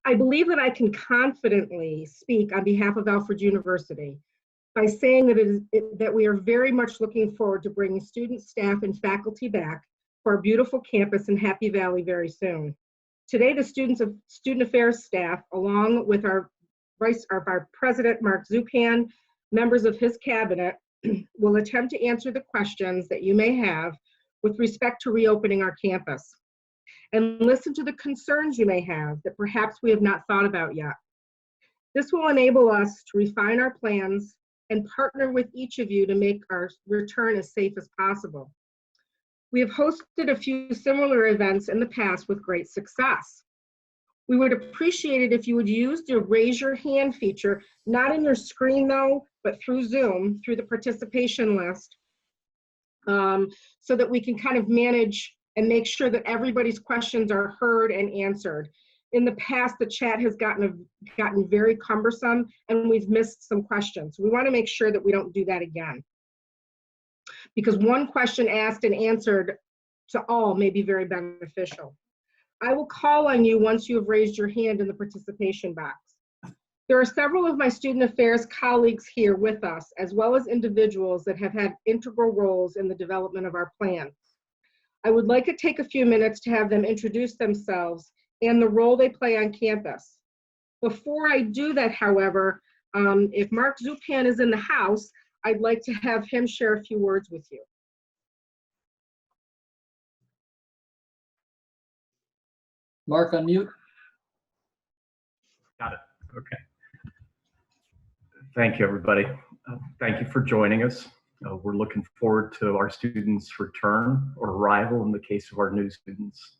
I believe that I can confidently speak on behalf of Alfred University by saying that we are very much looking forward to bringing students, staff, and faculty back to our beautiful campus in Happy Valley very soon. Today, the Student Affairs staff, along with our President, Mark Zupan, members of his cabinet, will attempt to answer the questions that you may have with respect to reopening our campus, and listen to the concerns you may have that perhaps we have not thought about yet. This will enable us to refine our plans and partner with each of you to make our return as safe as possible. We have hosted a few similar events in the past with great success. We would appreciate it if you would use the raise your hand feature, not in your screen though, but through Zoom, through the participation list, so that we can kind of manage and make sure that everybody's questions are heard and answered. In the past, the chat has gotten very cumbersome and we've missed some questions. We want to make sure that we don't do that again, because one question asked and answered to all may be very beneficial. I will call on you once you have raised your hand in the participation box. There are several of my student affairs colleagues here with us, as well as individuals that have had integral roles in the development of our plan. I would like to take a few minutes to have them introduce themselves and the role they play on campus. Before I do that, however, if Mark Zupan is in the house, I'd like to have him share a few words with you. Mark, unmute. Got it. Okay. Thank you, everybody. Thank you for joining us. We're looking forward to our students' return or arrival in the case of our new students.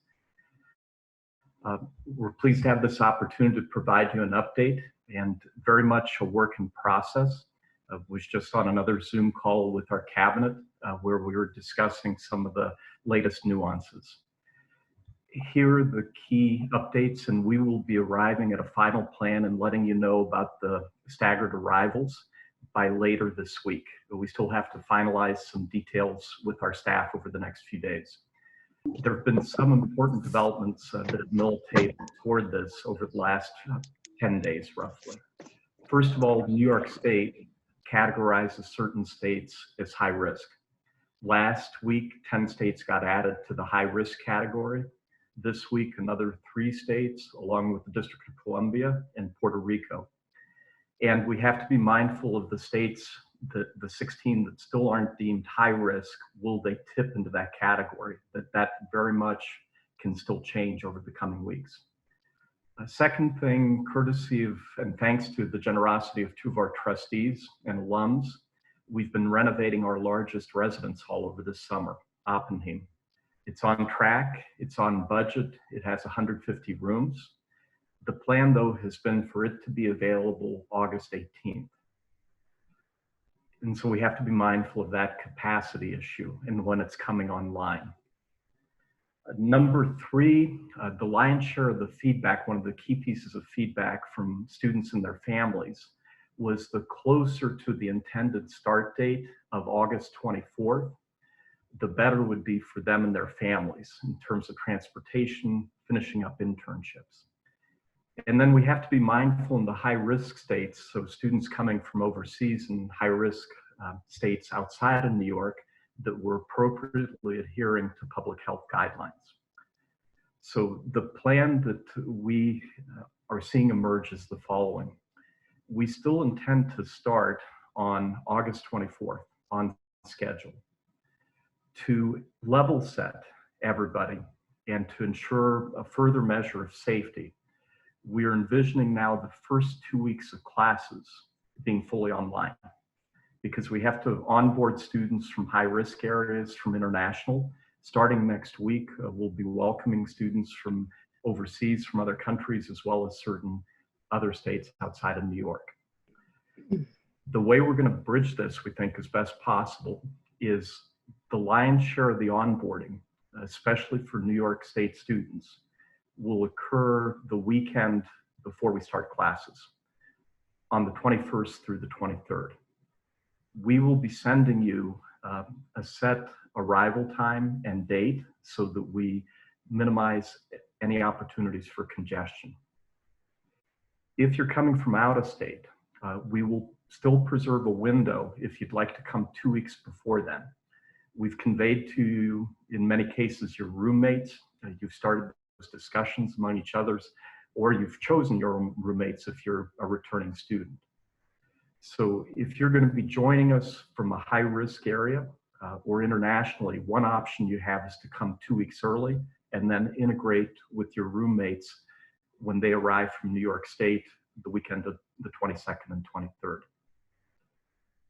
We're pleased to have this opportunity to provide you an update, and very much a work in process. I was just on another Zoom call with our cabinet where we were discussing some of the latest nuances. Here are the key updates, and we will be arriving at a final plan and letting you know about the staggered arrivals by later this week. But we still have to finalize some details with our staff over the next few days. There have been some important developments that have militated toward this over the last 10 days, roughly. First of all, New York State categorizes certain states as high risk. Last week, 10 states got added to the high risk category. This week, another 3 states, along with the District of Columbia and Puerto Rico. And we have to be mindful of the states, the 16 that still aren't deemed high risk. Will they tip into that category? That very much can still change over the coming weeks. Second thing, courtesy of and thanks to the generosity of 2 of our trustees and alums, we've been renovating our largest residence hall over this summer, Oppenheim. It's on track, it's on budget, it has 150 rooms. The plan, though, has been for it to be available August 18th. And so we have to be mindful of that capacity issue and when it's coming online. Number 3, the lion's share of the feedback, one of the key pieces of feedback from students and their families, was the closer to the intended start date of August 24th, the better would be for them and their families in terms of transportation, finishing up internships. And then we have to be mindful in the high-risk states, so students coming from overseas and high-risk states outside of New York, that we're appropriately adhering to public health guidelines. So the plan that we are seeing emerge is the following. We still intend to start on August 24th on schedule. To level set everybody and to ensure a further measure of safety, we are envisioning now the first 2 weeks of classes being fully online, because we have to onboard students from high-risk areas, from international. Starting next week, we'll be welcoming students from overseas, from other countries, as well as certain other states outside of New York. The way we're going to bridge this, we think, as best possible, is the lion's share of the onboarding, especially for New York State students, will occur the weekend before we start classes, on the 21st through the 23rd. We will be sending you a set arrival time and date so that we minimize any opportunities for congestion. If you're coming from out of state, we will still preserve a window if you'd like to come 2 weeks before then. We've conveyed to you, in many cases, your roommates. You've started those discussions among each others, or you've chosen your own roommates if you're a returning student. So if you're going to be joining us from a high-risk area or internationally, one option you have is to come 2 weeks early and then integrate with your roommates when they arrive from New York State the weekend of the 22nd and 23rd.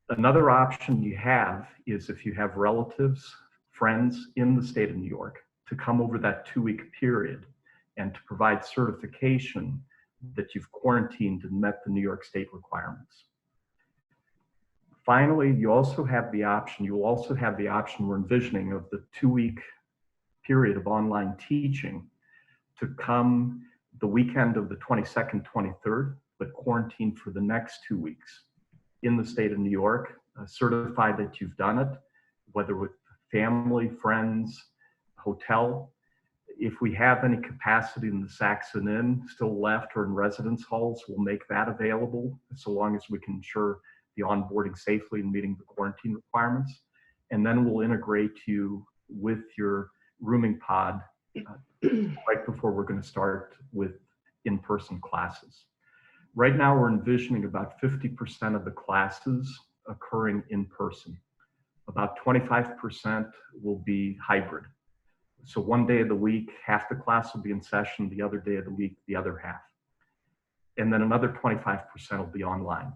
Another option you have is if you have relatives, friends in the state of New York, to come over that 2-week period and to provide certification that you've quarantined and met the New York State requirements. Finally, you will also have the option we're envisioning of the 2-week period of online teaching to come the weekend of the 22nd, 23rd, but quarantine for the next 2 weeks in the state of New York, certify that you've done it, whether with family, friends, hotel. If we have any capacity in the Saxon Inn still left or in residence halls, we'll make that available so long as we can ensure the onboarding safely and meeting the quarantine requirements. And then we'll integrate you with your rooming pod right before we're going to start with in-person classes. Right now, we're envisioning about 50% of the classes occurring in person. About 25% will be hybrid. So one day of the week, half the class will be in session, the other day of the week, the other half. And then another 25% will be online.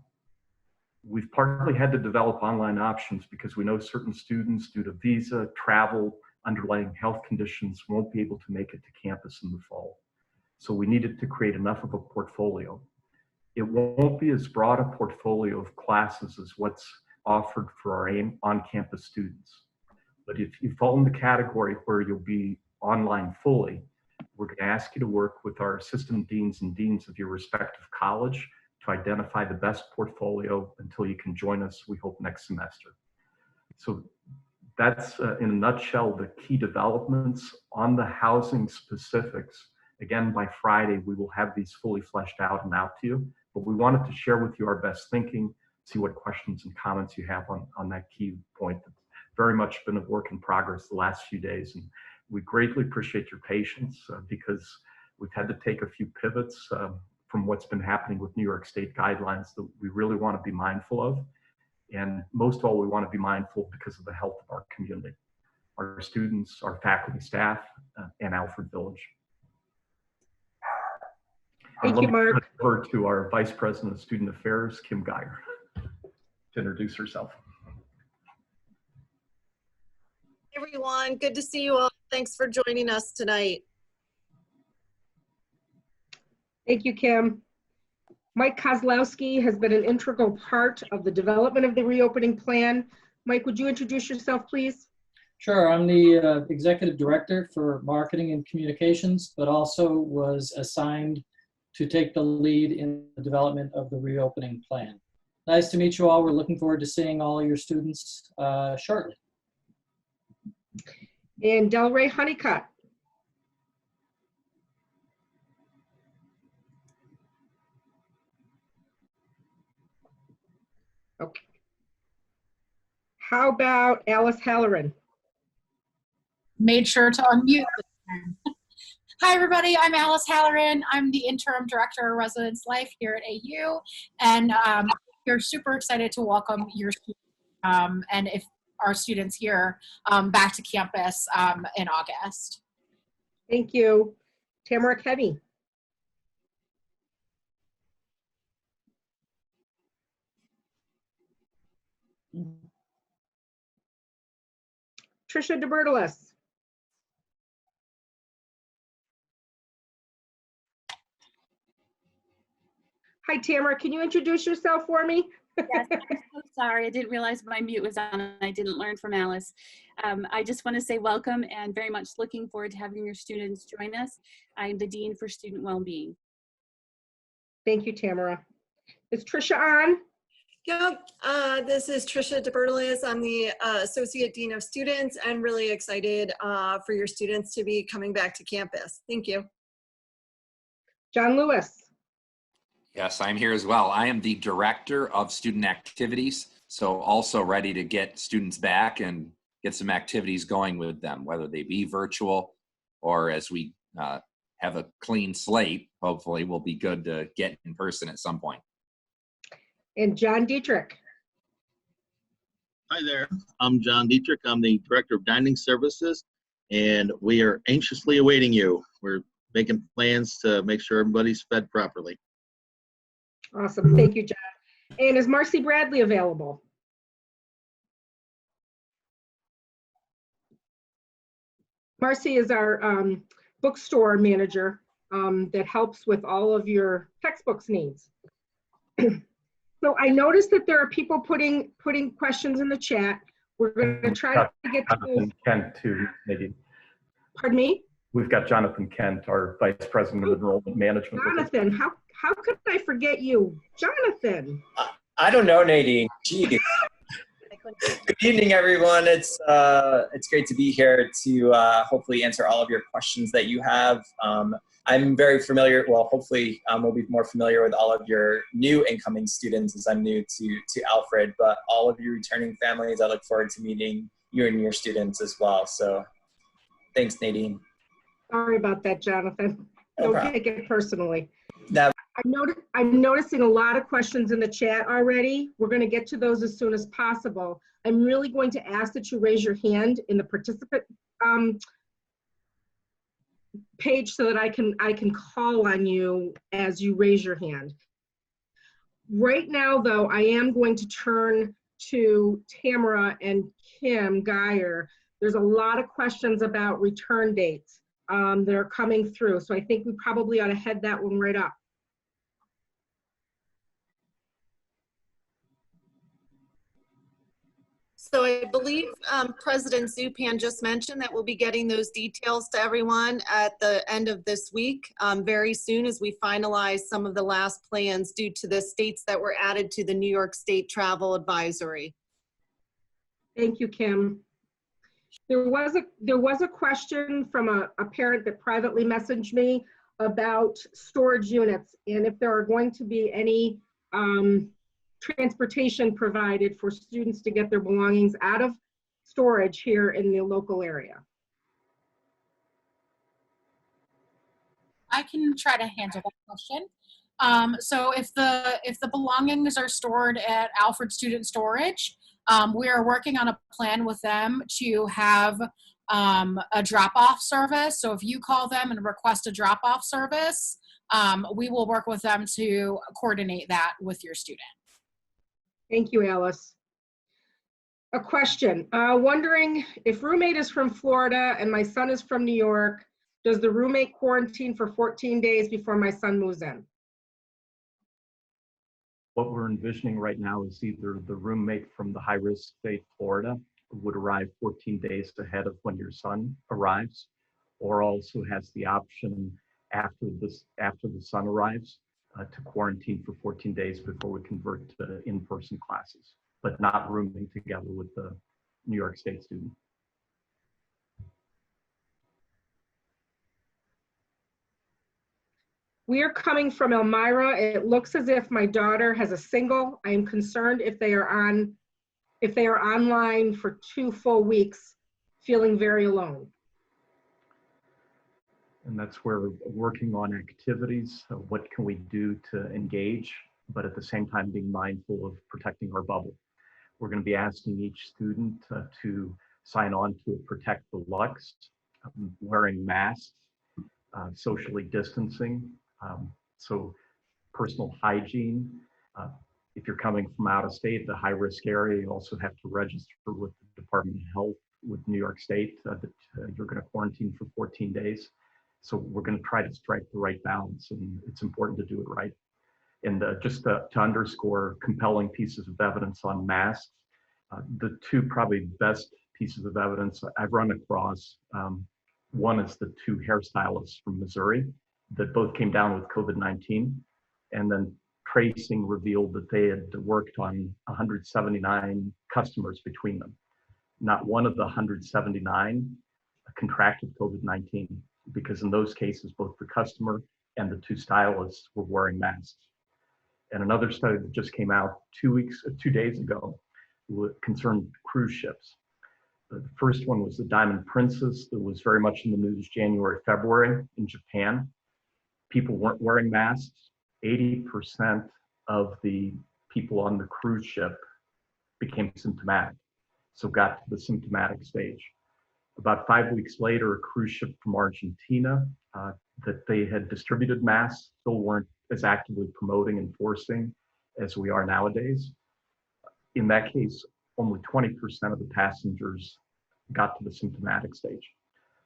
We've partly had to develop online options because we know certain students, due to visa, travel, underlying health conditions, won't be able to make it to campus in the fall. So we needed to create enough of a portfolio. It won't be as broad a portfolio of classes as what's offered for our on-campus students. But if you fall in the category where you'll be online fully, we're going to ask you to work with our assistant deans and deans of your respective college to identify the best portfolio until you can join us, we hope, next semester. So that's, in a nutshell, the key developments. On the housing specifics, again, by Friday, we will have these fully fleshed out and out to you. But we wanted to share with you our best thinking, see what questions and comments you have on that key point. That's very much been a work in progress the last few days. And we greatly appreciate your patience because we've had to take a few pivots from what's been happening with New York State guidelines that we really want to be mindful of. And most of all, we want to be mindful because of the health of our community, our students, our faculty, staff, and Alfred Village. Thank you, Mark. Let me turn it over to our Vice President of Student Affairs, Kim Geyer, to introduce herself. Hey everyone, good to see you all. Thanks for joining us tonight. Thank you, Kim. Mike Kozlowski has been an integral part of the development of the reopening plan. Mike, would you introduce yourself, please? Sure, I'm the Executive Director for Marketing and Communications, but also was assigned to take the lead in the development of the reopening plan. Nice to meet you all. We're looking forward to seeing all your students shortly. And Delray Honeycutt. Okay. How about Alice Halloran? Made sure to unmute. Hi, everybody. I'm Alice Halloran. I'm the Interim Director of Residence Life here at AU, and we're super excited to welcome your students, and if our students here back to campus in August. Thank you. Tamara Kevy. Trisha DeBertolis. Hi, Tamara. Can you introduce yourself for me? Yes, I'm so sorry. I didn't realize my mute was on and I didn't learn from Alice. I just want to say welcome and very much looking forward to having your students join us. I'm the Dean for Student Wellbeing. Thank you, Tamara. Is Trisha on? Yep, this is Trisha DeBertolis. I'm the Associate Dean of Students and really excited for your students to be coming back to campus. Thank you. John Lewis. Yes, I'm here as well. I am the Director of Student Activities, so also ready to get students back and get some activities going with them, whether they be virtual or as we have a clean slate, hopefully we'll be good to get in person at some point. And John Dietrich. Hi there, I'm John Dietrich. I'm the Director of Dining Services, and we are anxiously awaiting you. We're making plans to make sure everybody's fed properly. Awesome. Thank you, John. And is Marcy Bradley available? Marcy is our bookstore manager that helps with all of your textbooks needs. So I noticed that there are people putting questions in the chat. We're going to try to get to those. Kent too, maybe. Pardon me? We've got Jonathan Kent, our Vice President of Enrollment Management. Jonathan, how could I forget you? Jonathan. I don't know, Nadine. Gee. Good evening, everyone. It's great to be here to hopefully answer all of your questions that you have. I'm very familiar, well, hopefully we'll be more familiar with all of your new incoming students as I'm new to Alfred, but all of you returning families, I look forward to meeting you and your students as well. So thanks, Nadine. Sorry about that, Jonathan. No Don't take it personally. That I'm noticing a lot of questions in the chat already. We're going to get to those as soon as possible. I'm really going to ask that you raise your hand in the participant page so that I can call on you as you raise your hand. Right now, though, I am going to turn to Tamara and Kim Geyer. There's a lot of questions about return dates that are coming through, so I think we probably ought to head that one right up. So I believe President Zupan just mentioned that we'll be getting those details to everyone at the end of this week, very soon as we finalize some of the last plans due to the states that were added to the New York State Travel Advisory. Thank you, Kim. There was a question from a parent that privately messaged me about storage units and if there are going to be any transportation provided for students to get their belongings out of storage here in the local area. I can try to handle that question. So if the belongings are stored at Alfred Student Storage, we are working on a plan with them to have a drop-off service. So if you call them and request a drop-off service, we will work with them to coordinate that with your student. Thank you, Alice. A question, wondering if roommate is from Florida and my son is from New York, does the roommate quarantine for 14 days before my son moves in? What we're envisioning right now is either the roommate from the high-risk state, Florida, would arrive 14 days ahead of when your son arrives, or also has the option after the son arrives to quarantine for 14 days before we convert to in-person classes, but not rooming together with the New York State student. We are coming from Elmira. It looks as if my daughter has a single. I am concerned if they are online for 2 full weeks, feeling very alone. And that's where we're working on activities. What can we do to engage, but at the same time being mindful of protecting our bubble. We're going to be asking each student to sign on to a Protect the Lux, wearing masks, socially distancing, so personal hygiene. If you're coming from out of state, the high-risk area, you also have to register with the Department of Health with New York State that you're going to quarantine for 14 days. So we're going to try to strike the right balance, and it's important to do it right. And just to underscore compelling pieces of evidence on masks, the two probably best pieces of evidence I've run across, one is the 2 hairstylists from Missouri that both came down with COVID-19, and then tracing revealed that they had worked on 179 customers between them. Not one of the 179 contracted COVID-19, because in those cases, both the customer and the 2 stylists were wearing masks. And another study that just came out 2 days ago concerned cruise ships. The first one was the Diamond Princess that was very much in the news January, February in Japan. People weren't wearing masks. 80% of the people on the cruise ship became symptomatic, so got to the symptomatic stage. About 5 weeks later, a cruise ship from Argentina that they had distributed masks still weren't as actively promoting and enforcing as we are nowadays. In that case, only 20% of the passengers got to the symptomatic stage.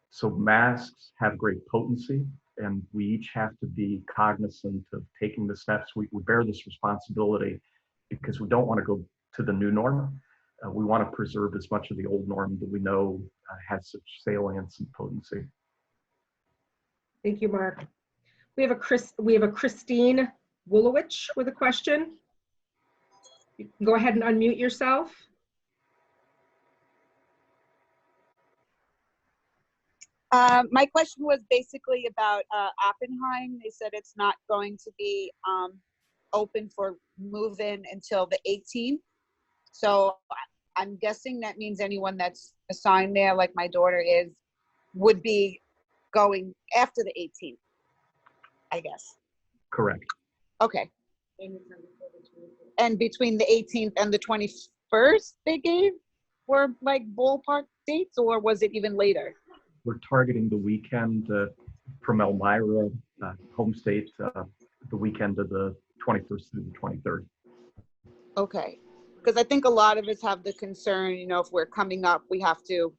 So masks have great potency, and we each have to be cognizant of taking the steps. We bear this responsibility because we don't want to go to the new norm. We want to preserve as much of the old norm that we know has such salience and potency. Thank you, Mark. We have a Christine Wulowich with a question. You can go ahead and unmute yourself. My question was basically about Oppenheim. They said it's not going to be open for move-in until the 18th. So I'm guessing that means anyone that's assigned there, like my daughter is, would be going after the 18th, I guess. Correct. Okay. And between the 18th and the 21st they gave were like ballpark dates, or was it even later? We're targeting the weekend from Elmira, home state, the weekend of the 21st through the 23rd. Okay. Because I think a lot of us have the concern, you know, if we're coming up, we have to,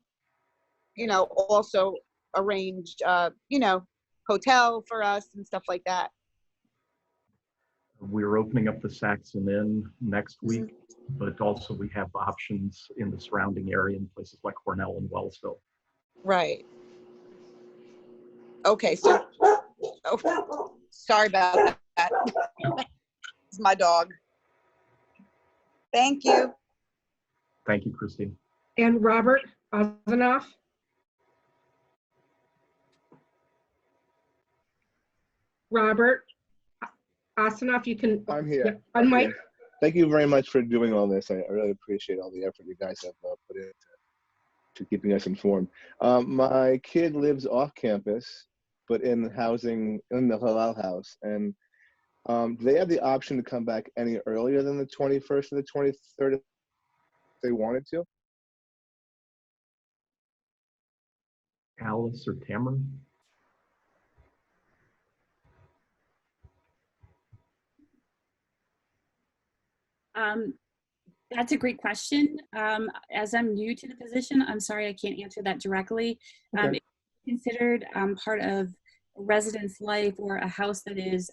you know, also arrange, you know, hotel for us and stuff like that. We're opening up the Saxon Inn next week, but also we have options in the surrounding area in places like Cornell and Wellsville. Right. Okay, so, oh, sorry about that. It's my dog. Thank you. Thank you, Christine. And Robert Osanoff. Robert Osanoff, you can. I'm here. Unmic. Thank you very much for doing all this. I really appreciate all the effort you guys have put into keeping us informed. My kid lives off campus, but in housing in the Halal house, and do they have the option to come back any earlier than the 21st or the 23rd if they wanted to? Alice or Tamara? That's a great question. As I'm new to the position, I'm sorry I can't answer that directly. Okay. If considered part of residence life or a house that is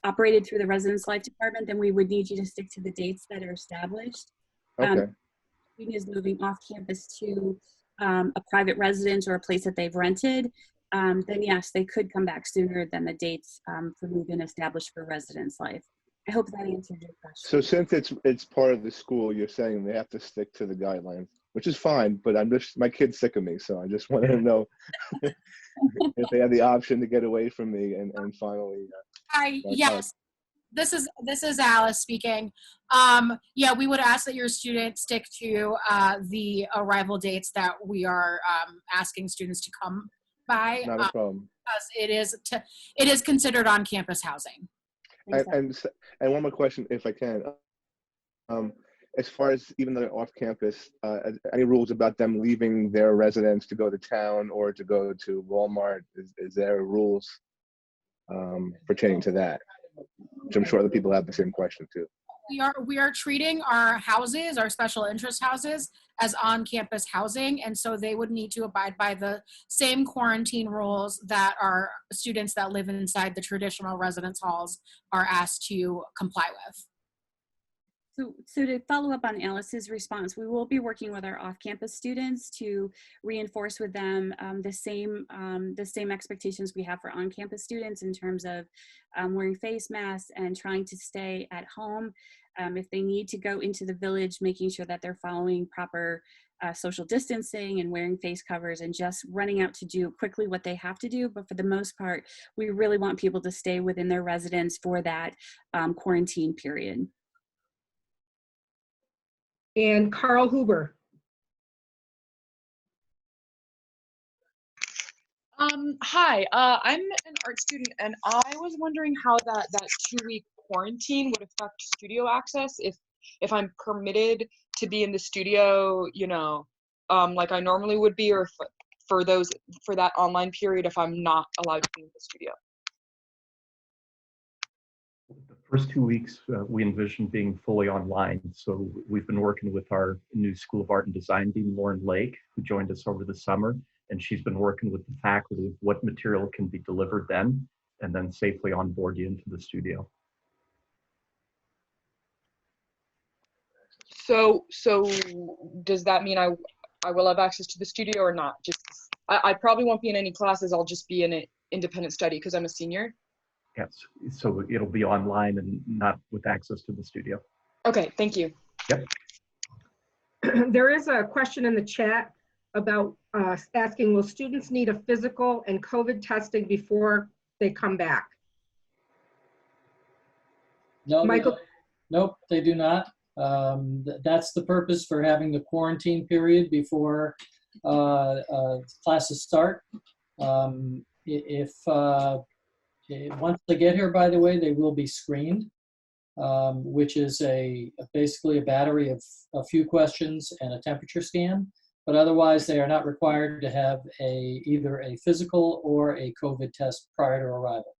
operated through the residence life department, then we would need you to stick to the dates that are established. Okay. Student is moving off campus to a private residence or a place that they've rented, then yes, they could come back sooner than the dates for move-in established for residence life. I hope that answered your question. So since it's part of the school, you're saying they have to stick to the guidelines, which is fine, but my kid's sick of me, so I just wanted to know if they had the option to get away from me and finally. Hi, yes. This is Alice speaking. Yeah, we would ask that your students stick to the arrival dates that we are asking students to come by. Not a problem. Because it is considered on-campus housing. And one more question, if I can. As far as even though they're off campus, any rules about them leaving their residence to go to town or to go to Walmart? Is there rules pertaining to that? Which I'm sure other people have the same question too. We are treating our houses, our special interest houses, as on-campus housing, and so they would need to abide by the same quarantine rules that our students that live inside the traditional residence halls are asked to comply with. So to follow up on Alice's response, we will be working with our off-campus students to reinforce with them the same expectations we have for on-campus students in terms of wearing face masks and trying to stay at home. If they need to go into the village, making sure that they're following proper social distancing and wearing face covers and just running out to do quickly what they have to do. But for the most part, we really want people to stay within their residence for that quarantine period. And Carl Huber. Hi, I'm an art student, and I was wondering how that 2-week quarantine would affect studio access if I'm permitted to be in the studio, like I normally would be, or if, for that online period, if I'm not allowed to be in the studio. The first 2 weeks, we envision being fully online. So we've been working with our new School of Art and Design dean, Lauren Lake, who joined us over the summer. And she's been working with the faculty of what material can be delivered then, and then safely onboard you into the studio. So does that mean I will have access to the studio or not? Just I probably won't be in any classes. I'll just be in an independent study because I'm a senior. Yes, so it'll be online and not with access to the studio. Okay, thank you. Yep. There is a question in the chat about asking, will students need a physical and COVID testing before they come back? No, Michael? Nope, they do not. That's the purpose for having the quarantine period before classes start. Once they get here, by the way, they will be screened, which is basically a battery of a few questions and a temperature scan. But otherwise, they are not required to have either a physical or a COVID test prior to arrival.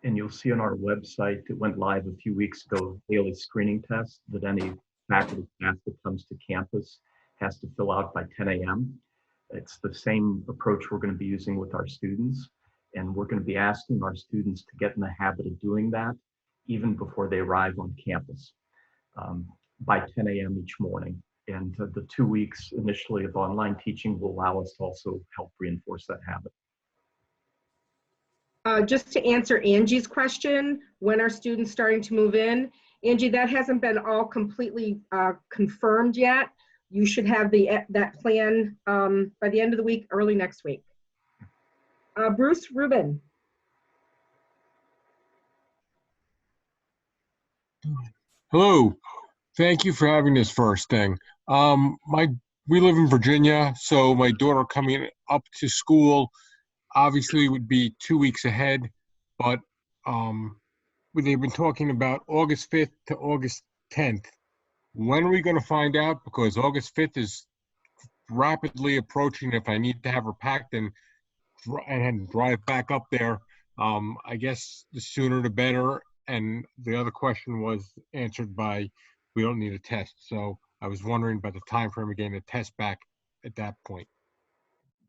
And you'll see on our website, it went live a few weeks ago, daily screening test that any faculty staff that comes to campus has to fill out by 10 a.m. It's the same approach we're going to be using with our students. And we're going to be asking our students to get in the habit of doing that even before they arrive on campus by 10 a.m. each morning. And the 2 weeks initially of online teaching will allow us to also help reinforce that habit. Just to answer Angie's question, when are students starting to move in? Angie, that hasn't been all completely confirmed yet. You should have that plan by the end of the week, early next week. Bruce Rubin. Hello. Thank you for having this first thing. We live in Virginia, so my daughter coming up to school obviously would be 2 weeks ahead, but they've been talking about August 5th to August 10th. When are we going to find out? Because August 5th is rapidly approaching. If I need to have her packed and drive back up there, I guess the sooner the better. And the other question was answered by, we don't need a test. So I was wondering about the time frame of getting a test back at that point.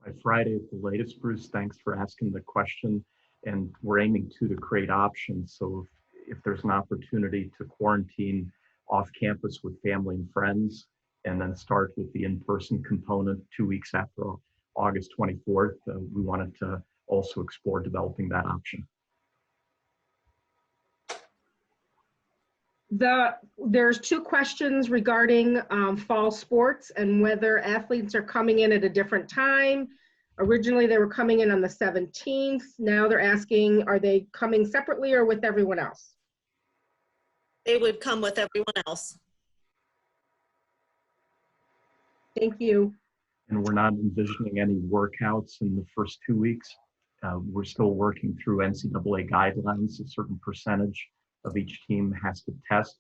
By Friday at the latest, Bruce, thanks for asking the question. And we're aiming to create options. So if there's an opportunity to quarantine off campus with family and friends, and then start with the in-person component 2 weeks after August 24th, we wanted to also explore developing that option. There's two questions regarding fall sports and whether athletes are coming in at a different time. Originally, they were coming in on the 17th. Now they're asking, are they coming separately or with everyone else? They would come with everyone else. Thank you. And we're not envisioning any workouts in the first 2 weeks. We're still working through NCAA guidelines. A certain percentage of each team has to test.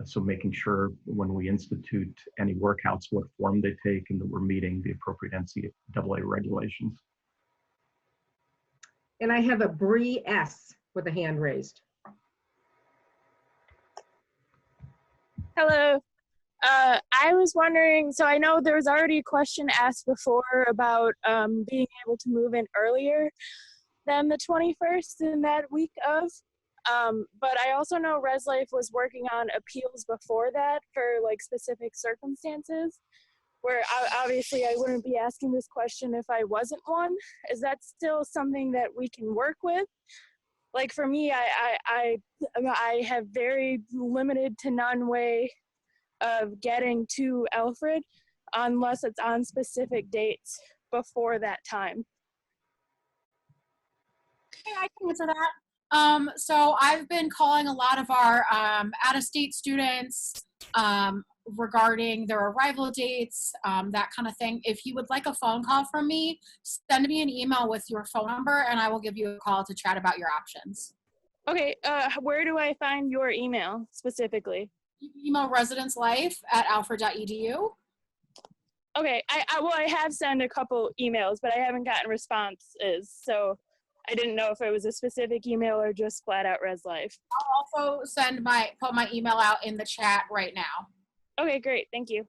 So making sure when we institute any workouts, what form they take, and that we're meeting the appropriate NCAA regulations. And I have a Bree S with a hand raised. Hello. I was wondering, so I know there was already a question asked before about being able to move in earlier than the 21st in that week of. But I also know Res Life was working on appeals before that for like specific circumstances where obviously I wouldn't be asking this question if I wasn't one. Is that still something that we can work with? Like for me, I have very limited to none way of getting to Alfred unless it's on specific dates before that time. Hey, I can answer that. So I've been calling a lot of our out-of-state students regarding their arrival dates, that kind of thing. If you would like a phone call from me, send me an email with your phone number and I will give you a call to chat about your options. Okay, where do I find your email specifically? You can email residencelife@alfred.edu. Okay, I have sent a couple emails, but I haven't gotten responses, so I didn't know if it was a specific email or just flat out Res Life. I'll also put my email out in the chat right now. Okay, great, thank you.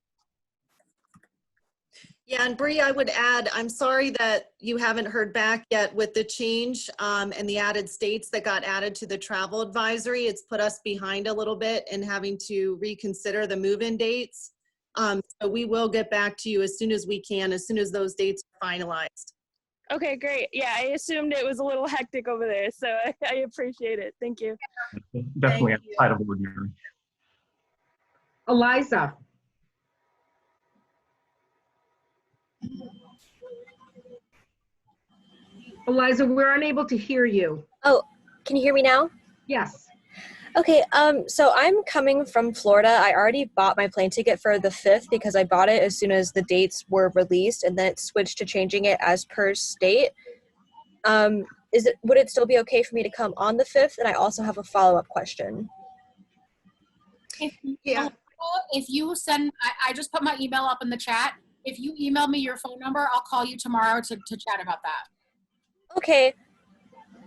Yeah, and Bree, I would add, I'm sorry that you haven't heard back yet with the change and the added states that got added to the travel advisory. It's put us behind a little bit in having to reconsider the move-in dates. So we will get back to you as soon as we can, as soon as those dates are finalized. Okay, great. Yeah, I assumed it was a little hectic over there, so I appreciate it. Thank you. Definitely outside of ordinary. Eliza. Eliza, we're unable to hear you. Oh, can you hear me now? Yes. Okay, so I'm coming from Florida. I already bought my plane ticket for the 5th because I bought it as soon as the dates were released, and then it switched to changing it as per state. Would it still be okay for me to come on the 5th? And I also have a follow-up question. If you send, I just put my email up in the chat. If you email me your phone number, I'll call you tomorrow to chat about that. Okay.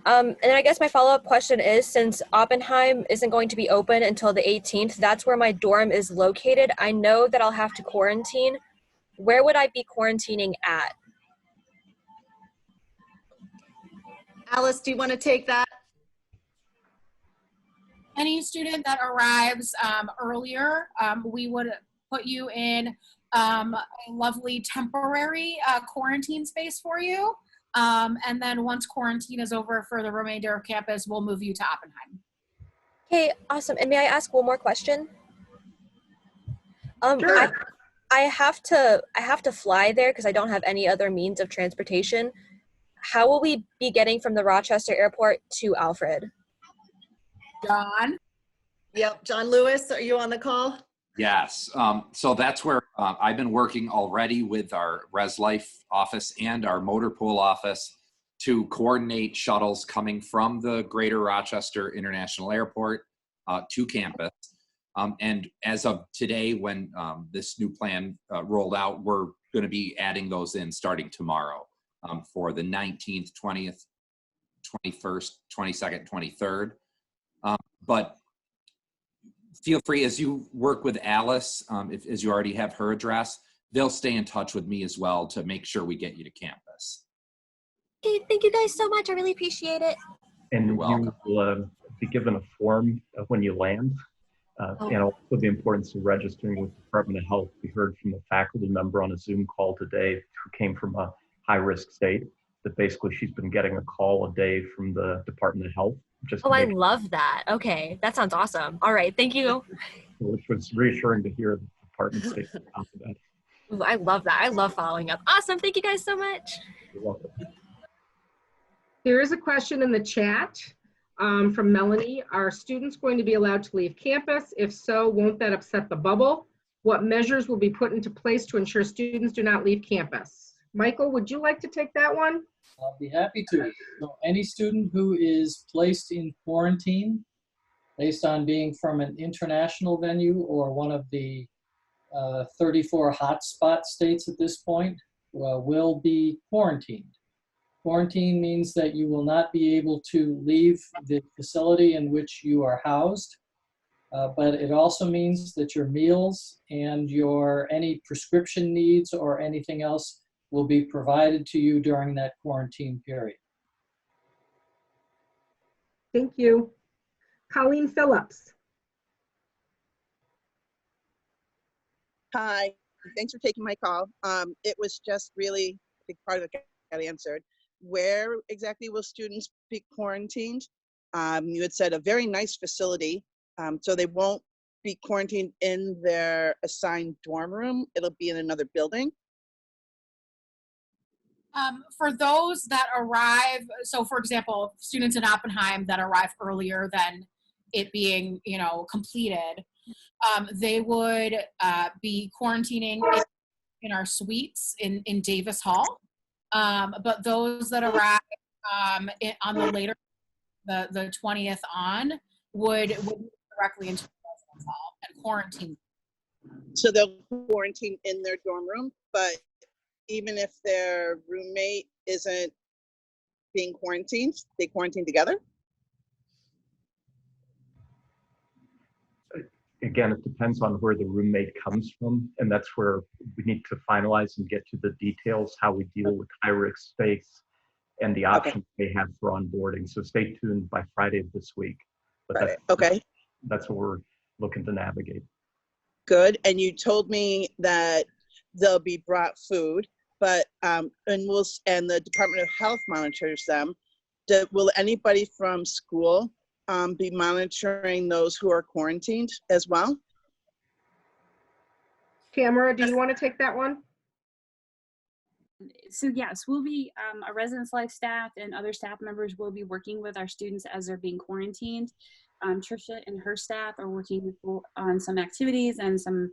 And I guess my follow-up question is, since Oppenheim isn't going to be open until the 18th, that's where my dorm is located. I know that I'll have to quarantine. Where would I be quarantining at? Alice, do you want to take that? Any student that arrives earlier, we would put you in a lovely temporary quarantine space for you. And then once quarantine is over for the remainder of campus, we'll move you to Oppenheim. Okay, awesome. And may I ask one more question? Sure. I have to fly there because I don't have any other means of transportation. How will we be getting from the Rochester airport to Alfred? John? Yep, John Lewis, are you on the call? Yes. So that's where I've been working already with our Res Life office and our motor pool office to coordinate shuttles coming from the Greater Rochester International Airport to campus. And as of today, when this new plan rolled out, we're going to be adding those in starting tomorrow for the 19th, 20th, 21st, 22nd, 23rd. But feel free, as you work with Alice, as you already have her address, they'll stay in touch with me as well to make sure we get you to campus. Okay, thank you guys so much. I really appreciate it. And you will be given a form when you land. And also the importance of registering with the Department of Health. We heard from a faculty member on a Zoom call today who came from a high-risk state that basically she's been getting a call a day from the Department of Health. I love that. Okay, that sounds awesome. All right, thank you. Which was reassuring to hear the department state on top of that. Ooh, I love that. I love following up. Awesome. Thank you guys so much. You're welcome. There is a question in the chat from Melanie. Are students going to be allowed to leave campus? If so, won't that upset the bubble? What measures will be put into place to ensure students do not leave campus? Michael, would you like to take that one? I'll be happy to. So any student who is placed in quarantine based on being from an international venue or one of the 34 hotspot states at this point will be quarantined. Quarantine means that you will not be able to leave the facility in which you are housed, but it also means that your meals and any prescription needs or anything else will be provided to you during that quarantine period. Thank you. Colleen Phillips. Hi, thanks for taking my call. It was just really a big part of it got answered. Where exactly will students be quarantined? You had said a very nice facility, so they won't be quarantined in their assigned dorm room? It'll be in another building? For those that arrive, so for example, students in Oppenheim that arrive earlier than it being, completed, they would be quarantining in our suites in Davis Hall. But those that arrive on the later, the 20th on, would move directly into the residence hall and quarantine. So they'll quarantine in their dorm room, but even if their roommate isn't being quarantined, they quarantine together? Again, it depends on where the roommate comes from, and that's where we need to finalize and get to the details, how we deal with high-risk space and the options they have for onboarding. So stay tuned by Friday of this week. But that's what we're looking to navigate. Good. And you told me that they'll be brought food, but and the Department of Health monitors them. Will anybody from school be monitoring those who are quarantined as well? Tamara, do you want to take that one? So yes, we'll be, our residence life staff and other staff members will be working with our students as they're being quarantined. Trisha and her staff are working on some activities and some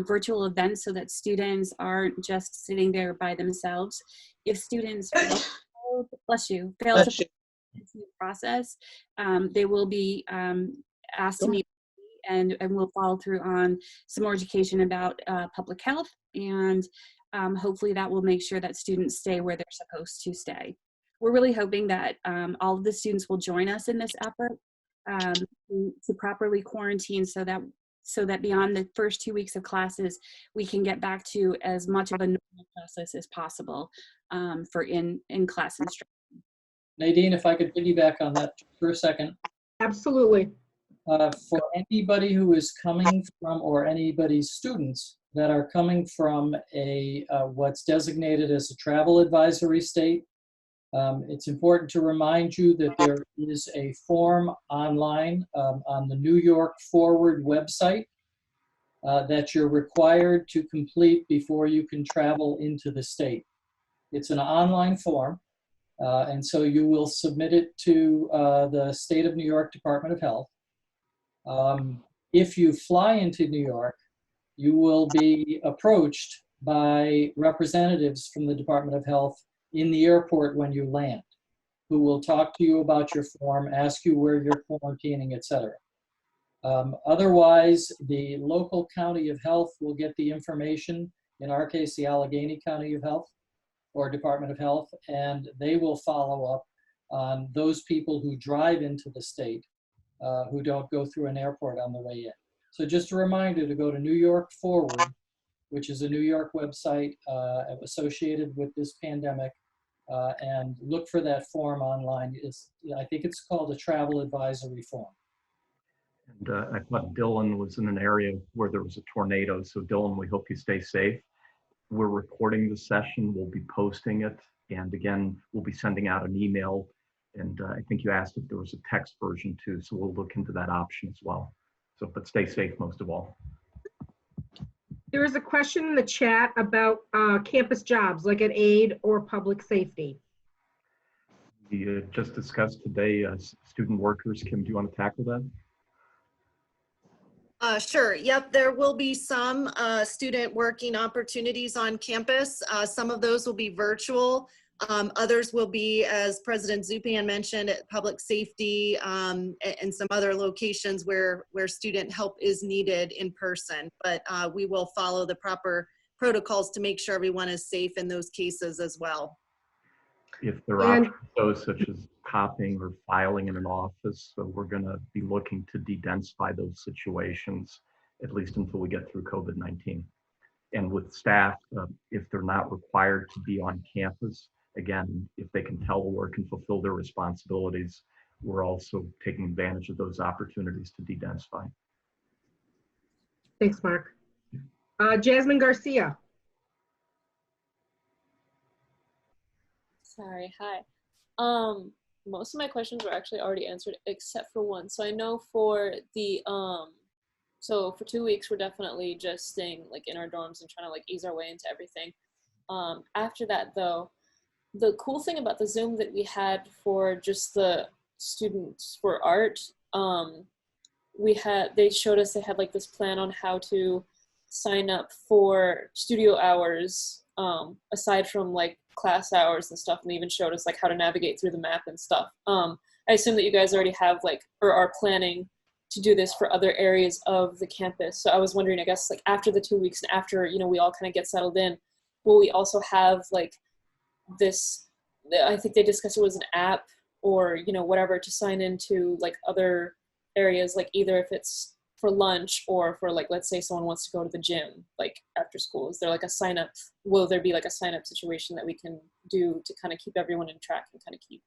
virtual events so that students aren't just sitting there by themselves. If students fail to the process, they will be asked to meet and we'll follow through on some more education about public health, and hopefully that will make sure that students stay where they're supposed to stay. We're really hoping that all of the students will join us in this effort to properly quarantine so that beyond the first 2 weeks of classes, we can get back to as much of a normal process as possible for in-class instruction. Nadine, if I could piggyback on that for a second. Absolutely. For anybody who is coming from, or anybody's students that are coming from a what's designated as a travel advisory state, it's important to remind you that there is a form online on the New York Forward website that you're required to complete before you can travel into the state. It's an online form, and so you will submit it to the State of New York Department of Health. If you fly into New York, you will be approached by representatives from the Department of Health in the airport when you land, who will talk to you about your form, ask you where you're quarantining, etc. Otherwise, the local county of health will get the information, in our case, the Allegheny County of Health or Department of Health, and they will follow up on those people who drive into the state who don't go through an airport on the way in. So just a reminder to go to New York Forward, which is a New York website associated with this pandemic, and look for that form online. I think it's called a travel advisory form. And I thought Dylan was in an area where there was a tornado. So Dylan, we hope you stay safe. We're recording the session. We'll be posting it. And again, we'll be sending out an email. And I think you asked if there was a text version too. So we'll look into that option as well. So, but stay safe most of all. There is a question in the chat about campus jobs, like at aid or public safety. We just discussed today student workers. Kim, do you want to tackle that? Sure. Yep. There will be some student working opportunities on campus. Some of those will be virtual. Others will be, as President Zupan mentioned, at public safety and some other locations where student help is needed in person. But we will follow the proper protocols to make sure everyone is safe in those cases as well. If there are those such as copying or filing in an office, so we're going to be looking to de-densify those situations, at least until we get through COVID-19. And with staff, if they're not required to be on campus, again, if they can telework and fulfill their responsibilities, we're also taking advantage of those opportunities to de-densify. Thanks, Mark. Jasmine Garcia. Sorry, hi. Most of my questions were actually already answered except for one. So I know for the So for 2 weeks, we're definitely just staying like in our dorms and trying to like ease our way into everything. After that though, the cool thing about the Zoom that we had for just the students for art, they showed us they had like this plan on how to sign up for studio hours, aside from like class hours and stuff, and they even showed us like how to navigate through the map and stuff. I assume that you guys already have like, or are planning to do this for other areas of the campus. So I was wondering, I guess like after the 2 weeks and after, you know, we all kind of get settled in, will we also have like this, I think they discussed it was an app or, you know, whatever to sign into like other areas, like either if it's for lunch or for like, let's say someone wants to go to the gym, like after school, is there like a sign up, will there be like a sign up situation that we can do to kind of keep everyone in track and kind of keep,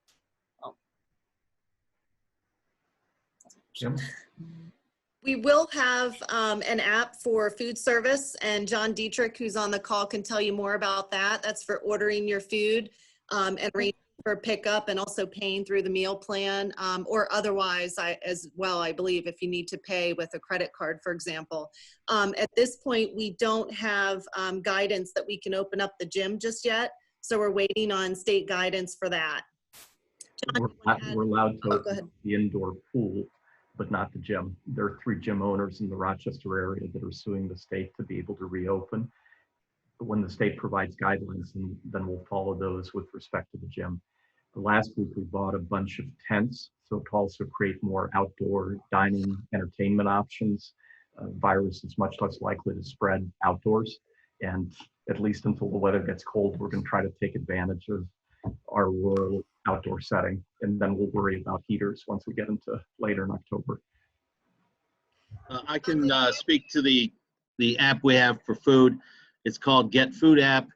We will have an app for food service, and John Dietrich, who's on the call, can tell you more about that. That's for ordering your food and arranging for pickup, and also paying through the meal plan, or otherwise as well, I believe, if you need to pay with a credit card, for example. At this point, we don't have guidance that we can open up the gym just yet, so we're waiting on state guidance for that. John, we're allowed to open the indoor pool, but not the gym. There are 3 gym owners in the Rochester area that are suing the state to be able to reopen. But when the state provides guidelines, then we'll follow those with respect to the gym. Last week, we bought a bunch of tents, so to also create more outdoor dining, entertainment options. Virus is much less likely to spread outdoors. And at least until the weather gets cold, we're going to try to take advantage of our rural outdoor setting, and then we'll worry about heaters once we get into later in October. I can speak to the app we have for food. It's called Get Food app.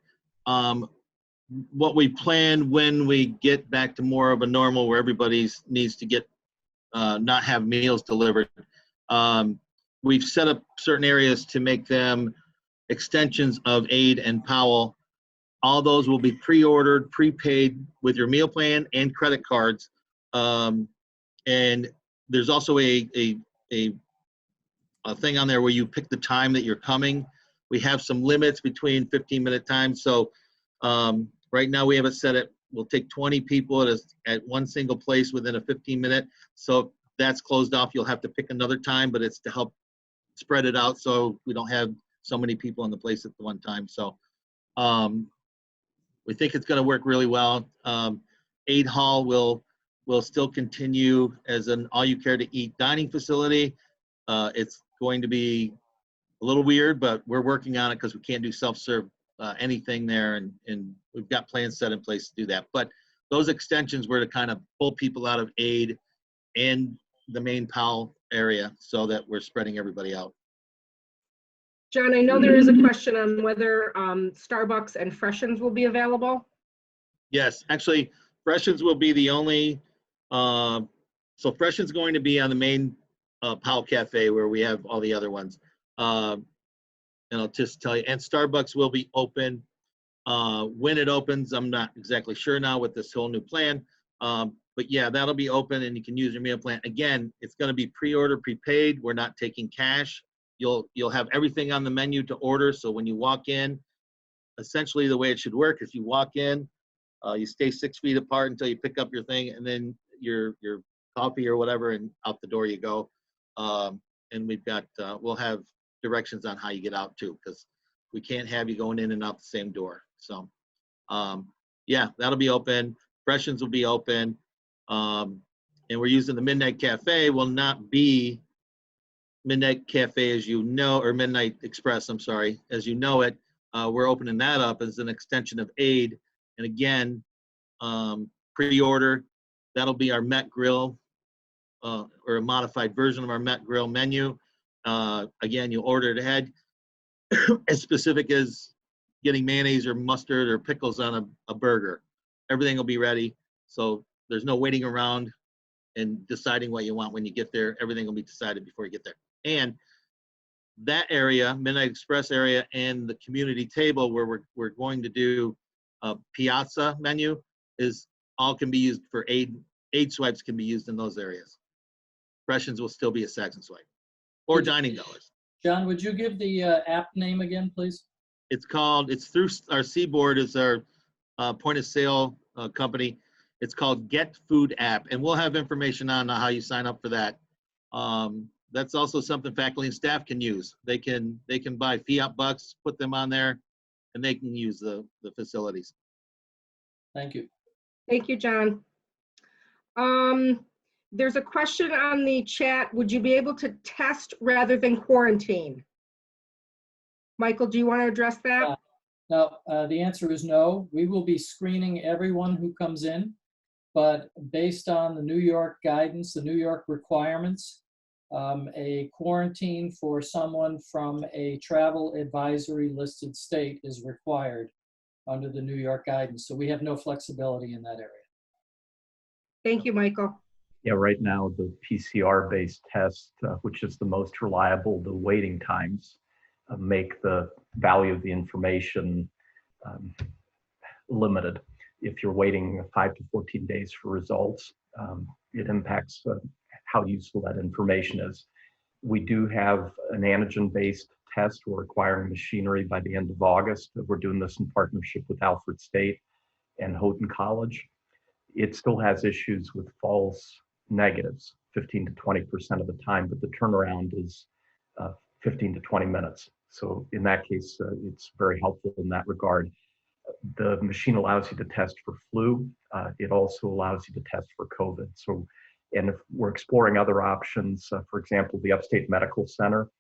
What we plan when we get back to more of a normal where everybody needs to get not have meals delivered. We've set up certain areas to make them extensions of Aid and Powell. All those will be pre-ordered, prepaid with your meal plan and credit cards. And there's also a thing on there where you pick the time that you're coming. We have some limits between 15-minute times. So right now we have it set at, we'll take 20 people at one single place within a 15-minute. So if that's closed off, you'll have to pick another time, but it's to help spread it out so we don't have so many people in the place at the one time. So we think it's going to work really well. Aid Hall will still continue as an all-you-care-to-eat dining facility. It's going to be a little weird, but we're working on it because we can't do self-serve anything there, and we've got plans set in place to do that. But those extensions were to kind of pull people out of Aid and the main Powell area so that we're spreading everybody out. John, I know there is a question on whether Starbucks and Freshens will be available. Yes, actually, Freshens will be the only, so Freshens going to be on the main Powell Cafe where we have all the other ones. And I'll just tell you, and Starbucks will be open. When it opens, I'm not exactly sure now with this whole new plan. But yeah, that'll be open and you can use your meal plan. Again, it's gonna be pre-order, prepaid. We're not taking cash. You'll have everything on the menu to order. So when you walk in, essentially the way it should work is you walk in, you stay 6 feet apart until you pick up your thing, and then your coffee or whatever, and out the door you go. And we've got, we'll have directions on how you get out too, because we can't have you going in and out the same door. So yeah, that'll be open. Freshens will be open. And we're using the Midnight Cafe, will not be Midnight Cafe as you know, or Midnight Express, I'm sorry, as you know it. We're opening that up as an extension of Aid. And again, pre-order, that'll be our Met Grill, or a modified version of our Met Grill menu. Again, you order it ahead. As specific as getting mayonnaise or mustard or pickles on a burger. Everything will be ready. So there's no waiting around and deciding what you want when you get there. Everything will be decided before you get there. And that area, Midnight Express area, and the community table where we're going to do a piazza menu is all can be used for Aid. Aid swipes can be used in those areas. Freshens will still be a Saxon swipe or dining dollars. John, would you give the app name again, please? It's through our Seaboard is our point of sale company. It's called Get Food app, and we'll have information on how you sign up for that. That's also something faculty and staff can use. They can buy fiat bucks, put them on there, and they can use the facilities. Thank you. Thank you, John. There's a question on the chat. Would you be able to test rather than quarantine? Michael, do you want to address that? No, the answer is no. We will be screening everyone who comes in, but based on the New York guidance, the New York requirements, a quarantine for someone from a travel advisory listed state is required under the New York guidance. So we have no flexibility in that area. Thank you, Michael. Yeah, right now the PCR-based test, which is the most reliable, the waiting times make the value of the information limited. If you're waiting 5 to 14 days for results, it impacts how useful that information is. We do have an antigen-based test. We're acquiring machinery by the end of August. We're doing this in partnership with Alfred State and Houghton College. It still has issues with false negatives, 15 to 20% of the time, but the turnaround is 15 to 20 minutes. So in that case, it's very helpful in that regard. The machine allows you to test for flu. It also allows you to test for COVID. So, and if we're exploring other options, for example, the Upstate Medical Center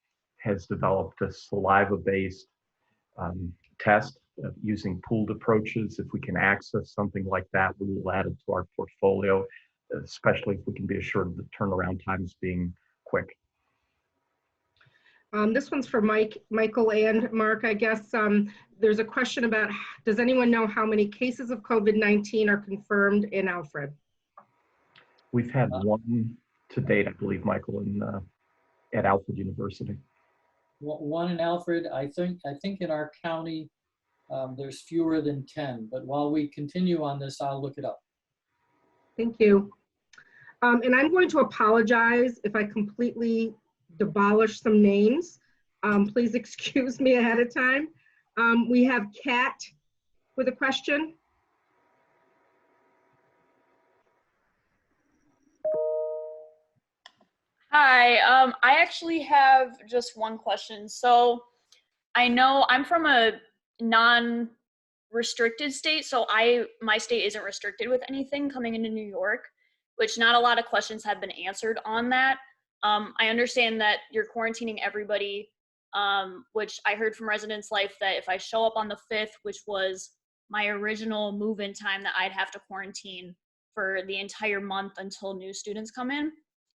has developed a saliva-based test using pooled approaches. If we can access something like that, we will add it to our portfolio, especially if we can be assured of the turnaround times being quick. This one's for Michael and Mark, I guess. There's a question about, does anyone know how many cases of COVID-19 are confirmed in Alfred? We've had one to date, I believe, Michael, at Alfred University. One in Alfred. I think in our county, there's fewer than 10, but while we continue on this, I'll look it up. Thank you. And I'm going to apologize if I completely demolish some names. Please excuse me ahead of time. We have Kat with a question. Hi, I actually have just one question. So I know I'm from a non-restricted state, so my state isn't restricted with anything coming into New York, which not a lot of questions have been answered on that. I understand that you're quarantining everybody, which I heard from Residence Life that if I show up on the 5th, which was my original move-in time, that I'd have to quarantine for the entire month until new students come in.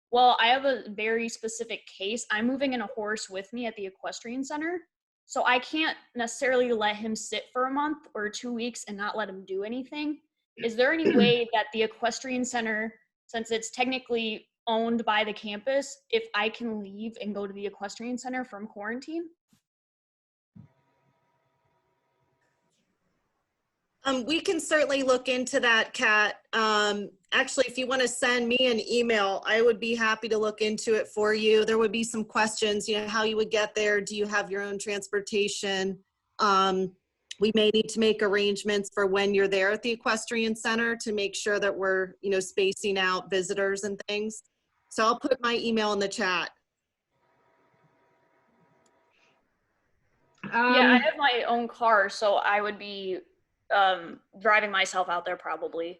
Well, I have a very specific case. I'm moving in a horse with me at the equestrian center, so I can't necessarily let him sit for a month or 2 weeks and not let him do anything. Is there any way that the equestrian center, since it's technically owned by the campus, if I can leave and go to the equestrian center from quarantine? We can certainly look into that, Kat. Actually, if you want to send me an email, I would be happy to look into it for you. There would be some questions, how you would get there. Do you have your own transportation? We may need to make arrangements for when you're there at the equestrian center to make sure that we're, spacing out visitors and things. So I'll put my email in the chat. Yeah, I have my own car, so I would be driving myself out there probably.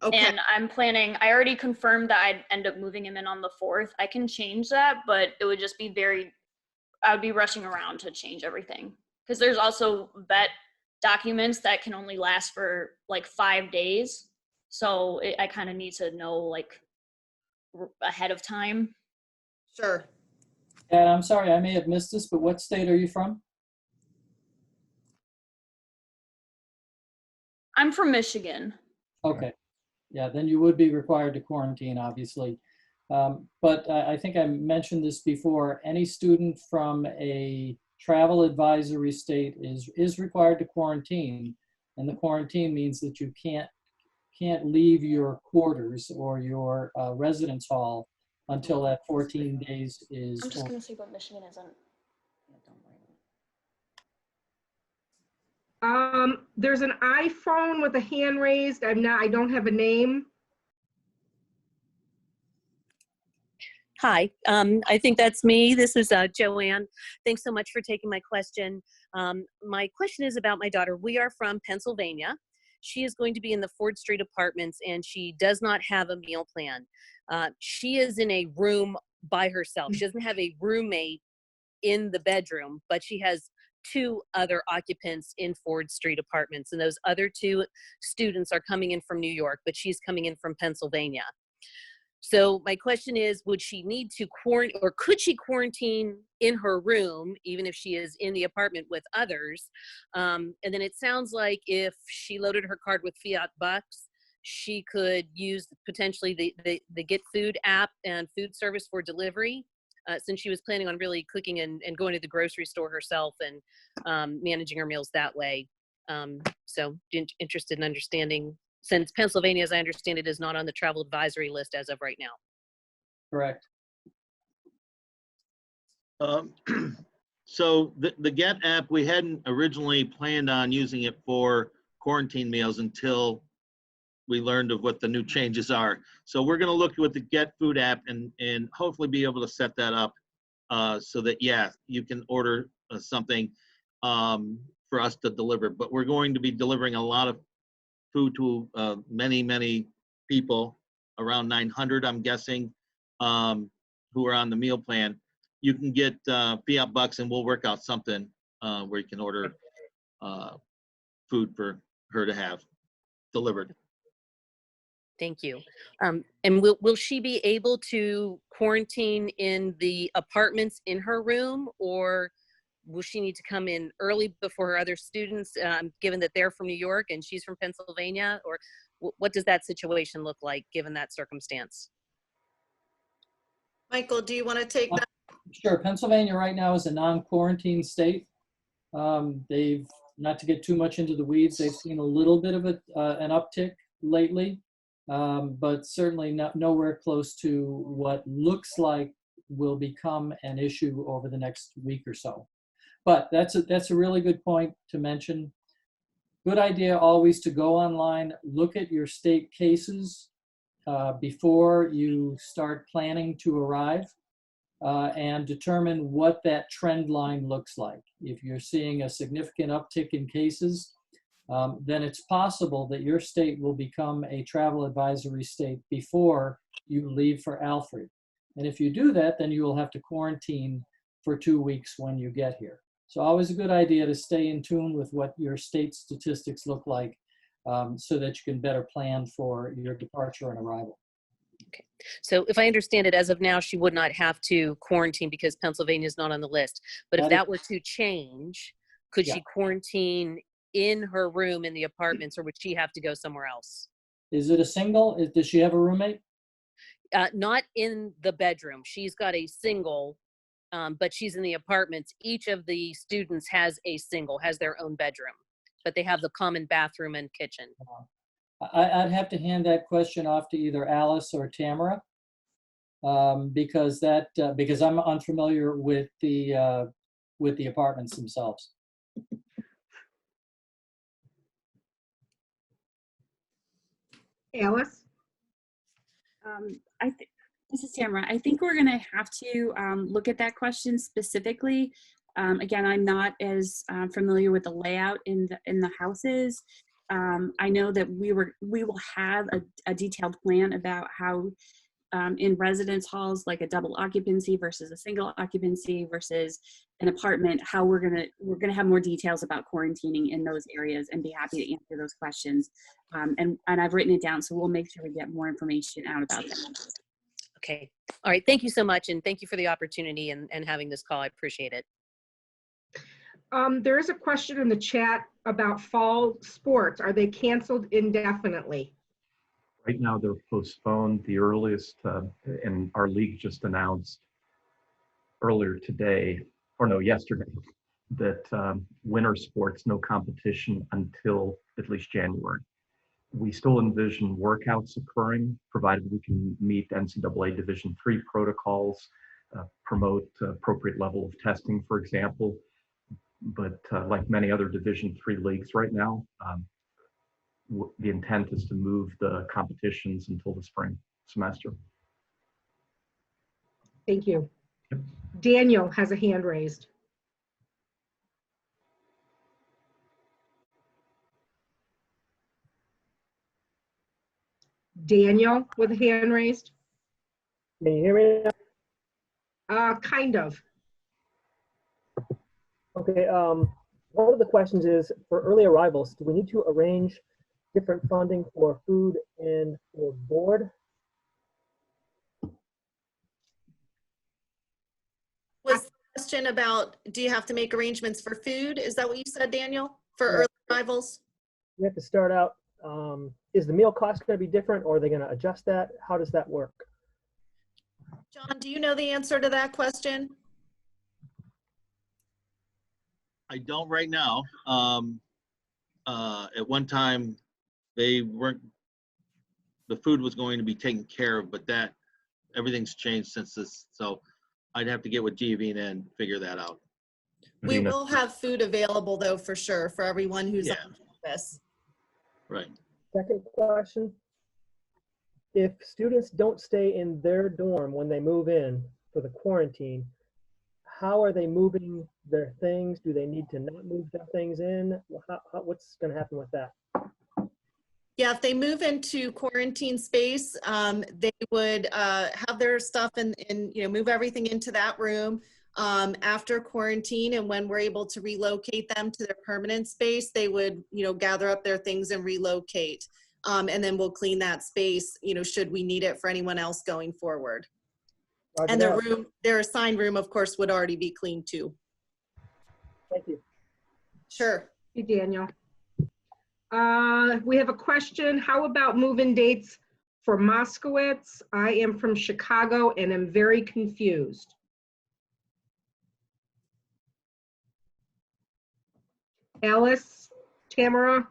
Okay. And I already confirmed that I'd end up moving him in on the 4th. I can change that, but it would just be I would be rushing around to change everything. Because there's also vet documents that can only last for like 5 days. So I kind of need to know ahead of time. Sure. And I'm sorry, I may have missed this, but what state are you from? I'm from Michigan. Okay. Yeah, then you would be required to quarantine, obviously. But I think I mentioned this before. Any student from a travel advisory state is required to quarantine. And the quarantine means that you can't leave your quarters or your residence hall until that 14 days is. I'm just gonna say, but Michigan isn't. There's an iPhone with a hand raised. I don't have a name. Hi, I think that's me. This is Joanne. Thanks so much for taking my question. My question is about my daughter. We are from Pennsylvania. She is going to be in the Ford Street apartments and she does not have a meal plan. She is in a room by herself. She doesn't have a roommate in the bedroom, but she has 2 other occupants in Ford Street apartments. And those other 2 students are coming in from New York, but she's coming in from Pennsylvania. So my question is, would she need to quarantine, or could she quarantine in her room, even if she is in the apartment with others? And then it sounds like if she loaded her card with Fiat Bucks, she could use potentially the Get Food app and food service for delivery, since she was planning on really cooking and going to the grocery store herself and managing her meals that way. So interested in understanding, since Pennsylvania, as I understand it, is not on the travel advisory list as of right now. Correct. So the Get app, we hadn't originally planned on using it for quarantine meals until we learned of what the new changes are. So we're going to look with the Get Food app and hopefully be able to set that up so that, yeah, you can order something for us to deliver. But we're going to be delivering a lot of food to many people, around 900, I'm guessing, who are on the meal plan. You can get Fiat Bucks and we'll work out something where you can order food for her to have delivered. Thank you. And will she be able to quarantine in the apartments in her room, or will she need to come in early before her other students, given that they're from New York and she's from Pennsylvania? Or what does that situation look like given that circumstance? Michael, do you want to take that? Sure. Pennsylvania right now is a non-quarantine state. They've, not to get too much into the weeds, they've seen a little bit of an uptick lately, but certainly nowhere close to what looks like will become an issue over the next week or so. But that's a really good point to mention. Good idea always to go online, look at your state cases before you start planning to arrive, and determine what that trend line looks like. If you're seeing a significant uptick in cases, then it's possible that your state will become a travel advisory state before you leave for Alfred. And if you do that, then you will have to quarantine for 2 weeks when you get here. So always a good idea to stay in tune with what your state statistics look like so that you can better plan for your departure and arrival. Okay. So if I understand it, as of now, she would not have to quarantine because Pennsylvania is not on the list. But if that were to change, could she quarantine in her room in the apartments, or would she have to go somewhere else? Is it a single? Does she have a roommate? Not in the bedroom. She's got a single, but she's in the apartments. Each of the students has their own bedroom, but they have the common bathroom and kitchen. I'd have to hand that question off to either Alice or Tamara, because I'm unfamiliar with the apartments themselves. Alice? This is Tamara. I think we're going to have to look at that question specifically. Again, I'm not as familiar with the layout in the houses. I know that we will have a detailed plan about how in residence halls, like a double occupancy versus a single occupancy versus an apartment, how we're gonna have more details about quarantining in those areas, and be happy to answer those questions. And I've written it down, so we'll make sure we get more information out about that. Okay. All right. Thank you so much, and thank you for the opportunity and having this call. I appreciate it. There is a question in the chat about fall sports. Are they canceled indefinitely? Right now, they're postponed. The earliest, and our league just announced earlier today, or no, yesterday, that winter sports, no competition until at least January. We still envision workouts occurring, provided we can meet NCAA Division III protocols, promote appropriate level of testing, for example. But like many other Division III leagues right now, the intent is to move the competitions until the spring semester. Thank you. Daniel has a hand raised. Daniel with a hand raised. Can you hear me now? Kind of. Okay, one of the questions is, for early arrivals, do we need to arrange different funding for food and for board? Was the question about, do you have to make arrangements for food? Is that what you said, Daniel, for early arrivals? We have to start out, is the meal cost going to be different, or are they going to adjust that? How does that work? John, do you know the answer to that question? I don't right now. At one time, the food was going to be taken care of, but everything's changed since this. So I'd have to get with Giovanna and figure that out. We will have food available though, for sure, for everyone who's on campus. Right. Second question, if students don't stay in their dorm when they move in for the quarantine, how are they moving their things? Do they need to not move their things in? What's going to happen with that? Yeah, if they move into quarantine space, they would have their stuff and move everything into that room after quarantine. And when we're able to relocate them to their permanent space, they would, gather up their things and relocate. And then we'll clean that space, should we need it for anyone else going forward. Roger and that. their assigned room, of course, would already be cleaned too. Thank you. Sure. Hey, Daniel. We have a question. How about move-in dates for Moskowitz? I am from Chicago and am very confused. Alice, Tamara?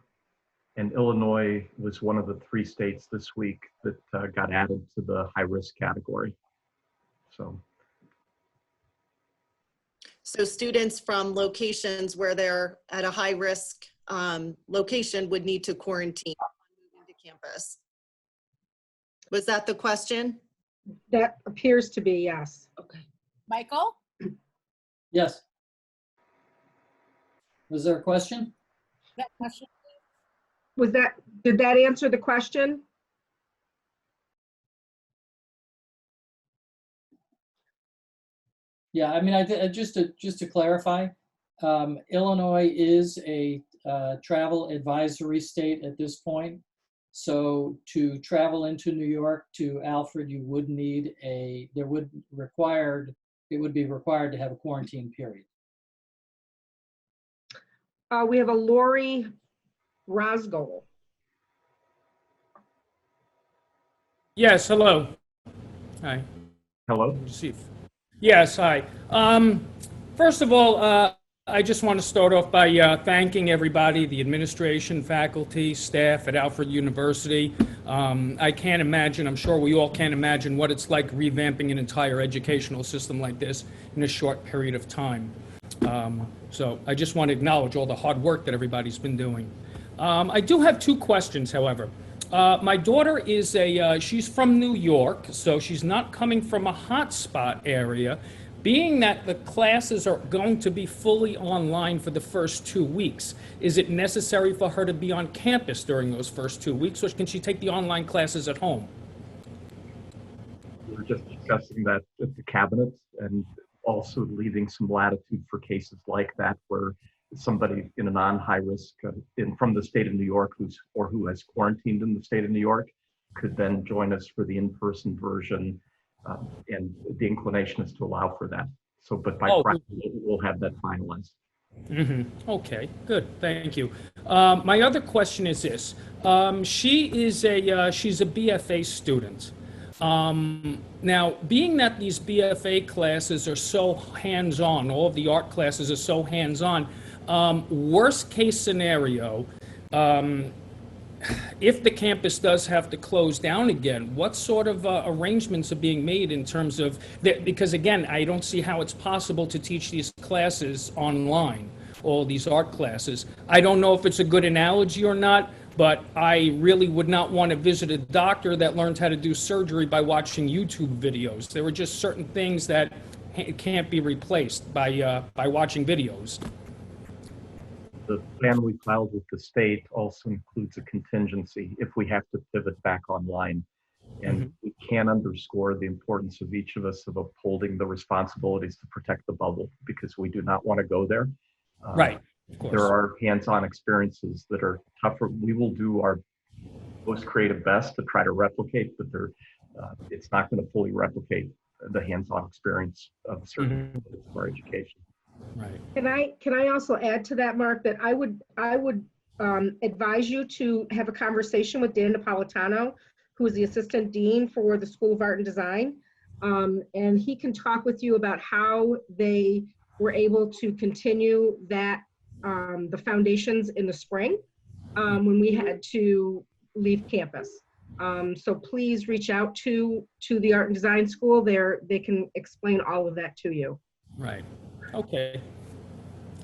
And Illinois was one of the 3 states this week that got added to the high-risk category. So students from locations where they're at a high-risk location would need to quarantine on moving to campus. Was that the question? That appears to be, yes. Okay. Michael? Yes. Was there a question? That question. Did that answer the question? Yeah, I mean, just to clarify, Illinois is a travel advisory state at this point. So to travel into New York to Alfred, it would be required to have a quarantine period. We have a Lori Rosgol. Yes, hello. Hi. Hello. Yes, hi. First of all, I just want to start off by thanking everybody, the administration, faculty, staff at Alfred University. I can't imagine, I'm sure we all can't imagine what it's like revamping an entire educational system like this in a short period of time. So I just want to acknowledge all the hard work that everybody's been doing. I do have 2 questions, however. My daughter is she's from New York, so she's not coming from a hotspot area. Being that the classes are going to be fully online for the first 2 weeks, is it necessary for her to be on campus during those first 2 weeks, or can she take the online classes at home? We were just discussing that at the cabinet, and also leaving some latitude for cases like that where somebody in a non-high risk from the state of New York who has quarantined in the state of New York could then join us for the in-person version, and the inclination is to allow for that. So, but by Friday, we'll have that finalized. Mm-hmm. Okay, good, thank you. My other question is this. She's a BFA student. Now, being that these BFA classes are so hands-on, all of the art classes are so hands-on, worst case scenario, if the campus does have to close down again, what sort of arrangements are being made in terms of, because again, I don't see how it's possible to teach these classes online, all these art classes. I don't know if it's a good analogy or not, but I really would not want to visit a doctor that learned how to do surgery by watching YouTube videos. There are just certain things that can't be replaced by watching videos. The plan we filed with the state also includes a contingency if we have to pivot back online. And we can underscore the importance of each of us of upholding the responsibilities to protect the bubble, because we do not want to go there. Right, of course. There are hands-on experiences that are tougher. We will do our most creative best to try to replicate, but it's not going to fully replicate the hands-on experience of certain of our education. Right. Can I also add to that, Mark, that I would advise you to have a conversation with Dan Napolitano, who is the assistant dean for the School of Art and Design, and he can talk with you about how they were able to continue that the foundations in the spring when we had to leave campus. So please reach out to the Art and Design School. They can explain all of that to you. Right. Okay.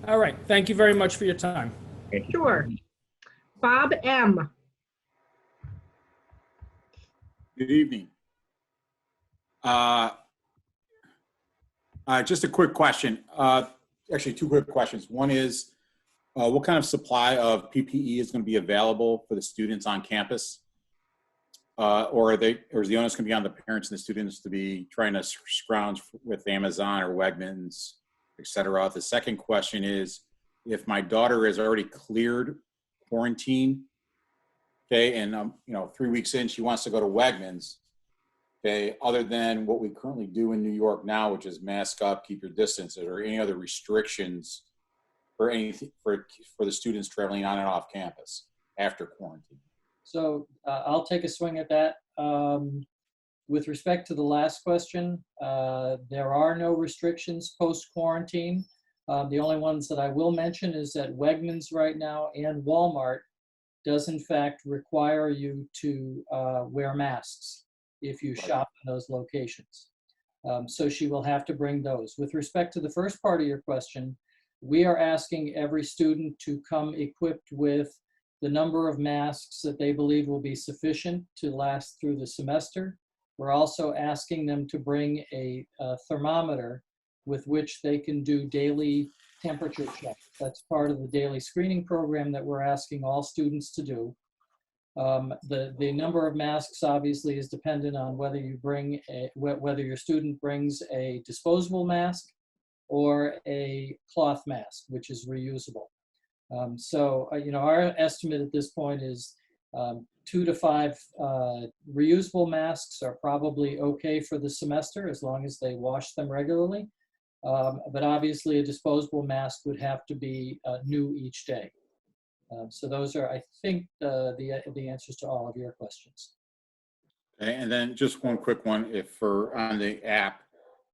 All right. Thank you very much for your time. Sure. Bob M. Good evening. Just a quick question. Actually, two quick questions. One is, what kind of supply of PPE is going to be available for the students on campus? Or is the onus going to be on the parents and the students to be trying to scrounge with Amazon or Wegmans, et cetera? The second question is, if my daughter is already cleared quarantine, okay, and 3 weeks in, she wants to go to Wegmans, okay, other than what we currently do in New York now, which is mask up, keep your distance, are there any other restrictions for anything for the students traveling on and off campus after quarantine? So I'll take a swing at that. With respect to the last question, there are no restrictions post-quarantine. The only ones that I will mention is that Wegmans right now and Walmart does in fact require you to wear masks if you shop in those locations. So she will have to bring those. With respect to the first part of your question, we are asking every student to come equipped with the number of masks that they believe will be sufficient to last through the semester. We're also asking them to bring a thermometer with which they can do daily temperature checks. That's part of the daily screening program that we're asking all students to do. The number of masks obviously is dependent on whether your student brings a disposable mask or a cloth mask, which is reusable. Our estimate at this point is 2 to 5 reusable masks are probably okay for the semester as long as they wash them regularly. But obviously a disposable mask would have to be new each day. So those are, I think, the answers to all of your questions. Okay, and then just one quick one, on the app,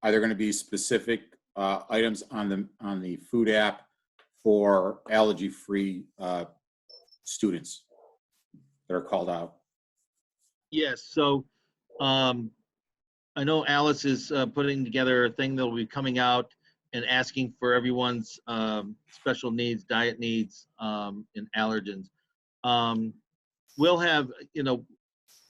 are there going to be specific items on the food app for allergy-free students that are called out? Yes, so I know Alice is putting together a thing that will be coming out and asking for everyone's special needs, diet needs, and allergens. We'll have,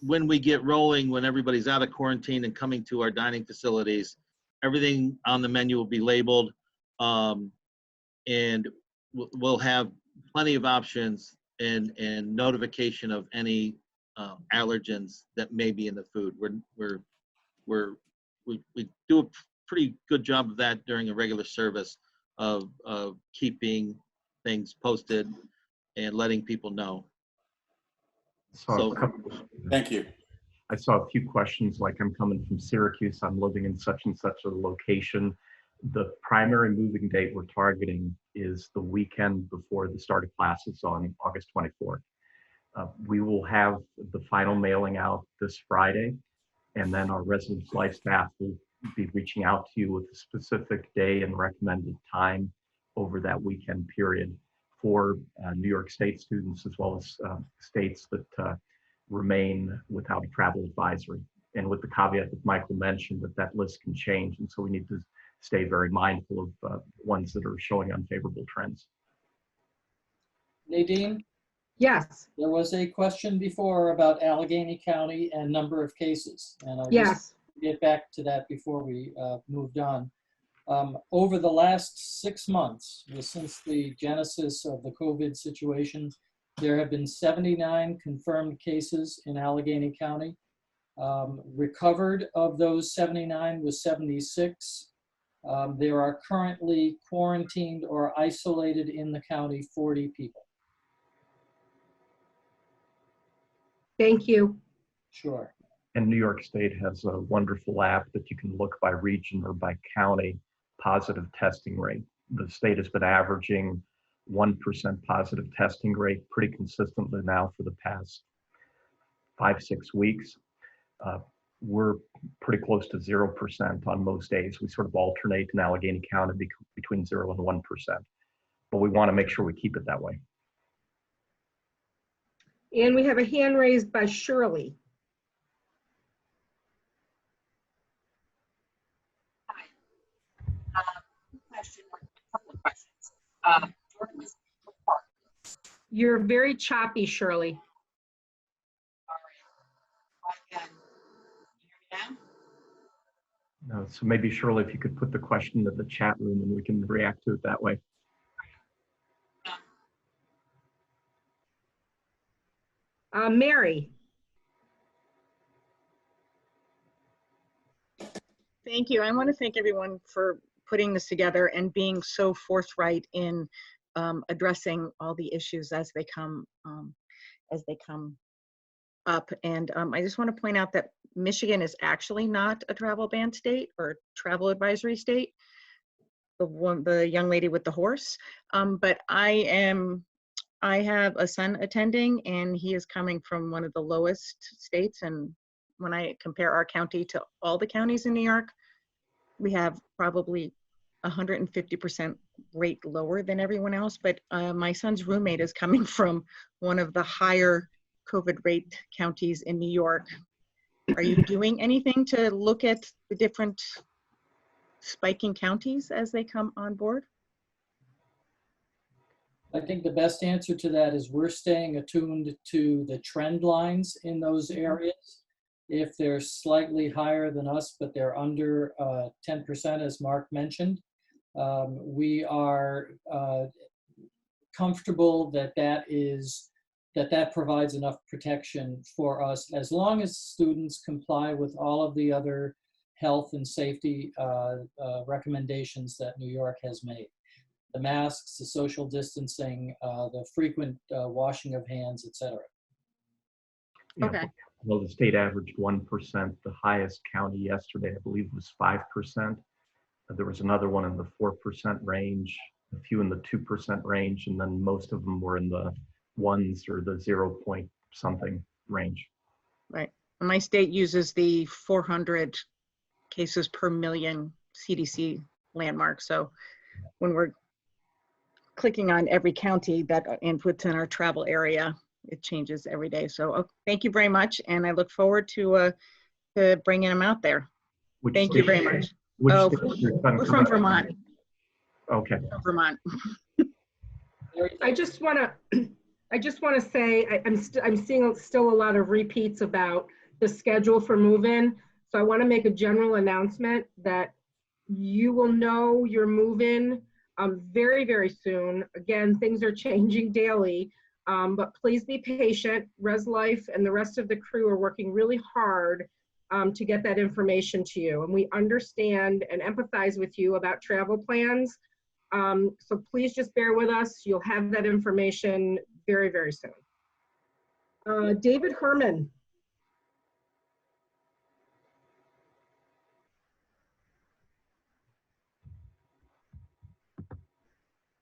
when we get rolling, when everybody's out of quarantine and coming to our dining facilities, everything on the menu will be labeled, and we'll have plenty of options and notification of any allergens that may be in the food. We do a pretty good job of that during a regular service of keeping things posted and letting people know. Thank you. I saw a few questions like, I'm coming from Syracuse, I'm living in such and such a location. The primary moving date we're targeting is the weekend before the start of classes on August 24th. We will have the final mailing out this Friday, and then our residence life staff will be reaching out to you with a specific day and recommended time over that weekend period for New York State students as well as states that remain without a travel advisory. And with the caveat that Michael mentioned that list can change. And so we need to stay very mindful of ones that are showing unfavorable trends. Nadine? Yes. There was a question before about Allegheny County and number of cases. And I Yes. just get back to that before we moved on. Over the last 6 months, since the genesis of the COVID situation, there have been 79 confirmed cases in Allegheny County. Recovered of those 79 was 76. There are currently quarantined or isolated in the county 40 people. Thank you. Sure. And New York State has a wonderful app that you can look by region or by county positive testing rate. The state has been averaging 1% positive testing rate pretty consistently now for the past 5-6 weeks. We're pretty close to 0% on most days. We sort of alternate in Allegheny County between 0 and 1%, but we want to make sure we keep it that way. And we have a hand raised by Shirley. You're very choppy, Shirley. No, so maybe Shirley, if you could put the question in the chat room and we can react to it that way. Mary. Thank you. I want to thank everyone for putting this together and being so forthright in addressing all the issues as they come up. And I just want to point out that Michigan is actually not a travel ban state or travel advisory state. The young lady with the horse, but I have a son attending, and he is coming from one of the lowest states. And when I compare our county to all the counties in New York, we have probably 150% rate lower than everyone else. But my son's roommate is coming from one of the higher COVID rate counties in New York. Are you doing anything to look at the different spiking counties as they come on board? I think the best answer to that is we're staying attuned to the trend lines in those areas. If they're slightly higher than us, but they're under 10%, as Mark mentioned, we are comfortable that that provides enough protection for us, as long as students comply with all of the other health and safety recommendations that New York has made. The masks, the social distancing, the frequent washing of hands, etc. Okay. Well, the state averaged 1%. The highest county yesterday, I believe, was 5%. There was another one in the 4% range, a few in the 2% range, and then most of them were in the ones or the 0 point something range. Right. My state uses the 400 cases per million CDC landmark. So when we're clicking on every county that inputs in our travel area, it changes every day. So thank you very much. And I look forward to bringing them out there. Thank you very much. We're from Vermont. Okay. From Vermont. I just want to say I'm seeing still a lot of repeats about the schedule for move-in. So I want to make a general announcement that you will know your move-in very, very soon. Again, things are changing daily, but please be patient. Res Life and the rest of the crew are working really hard to get that information to you. And we understand and empathize with you about travel plans. So please just bear with us. You'll have that information very, very soon. David Herman.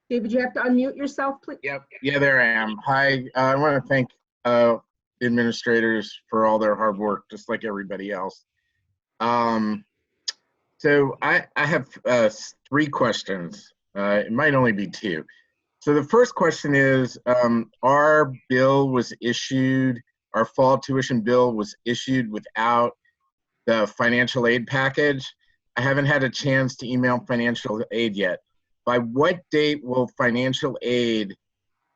David, you have to unmute yourself, please. Yep. Yeah, there I am. Hi. I want to thank administrators for all their hard work, just like everybody else. So I have 3 questions. It might only be 2. So the first question is, our bill was issued, our fall tuition bill was issued without the financial aid package. I haven't had a chance to email financial aid yet. By what date will financial aid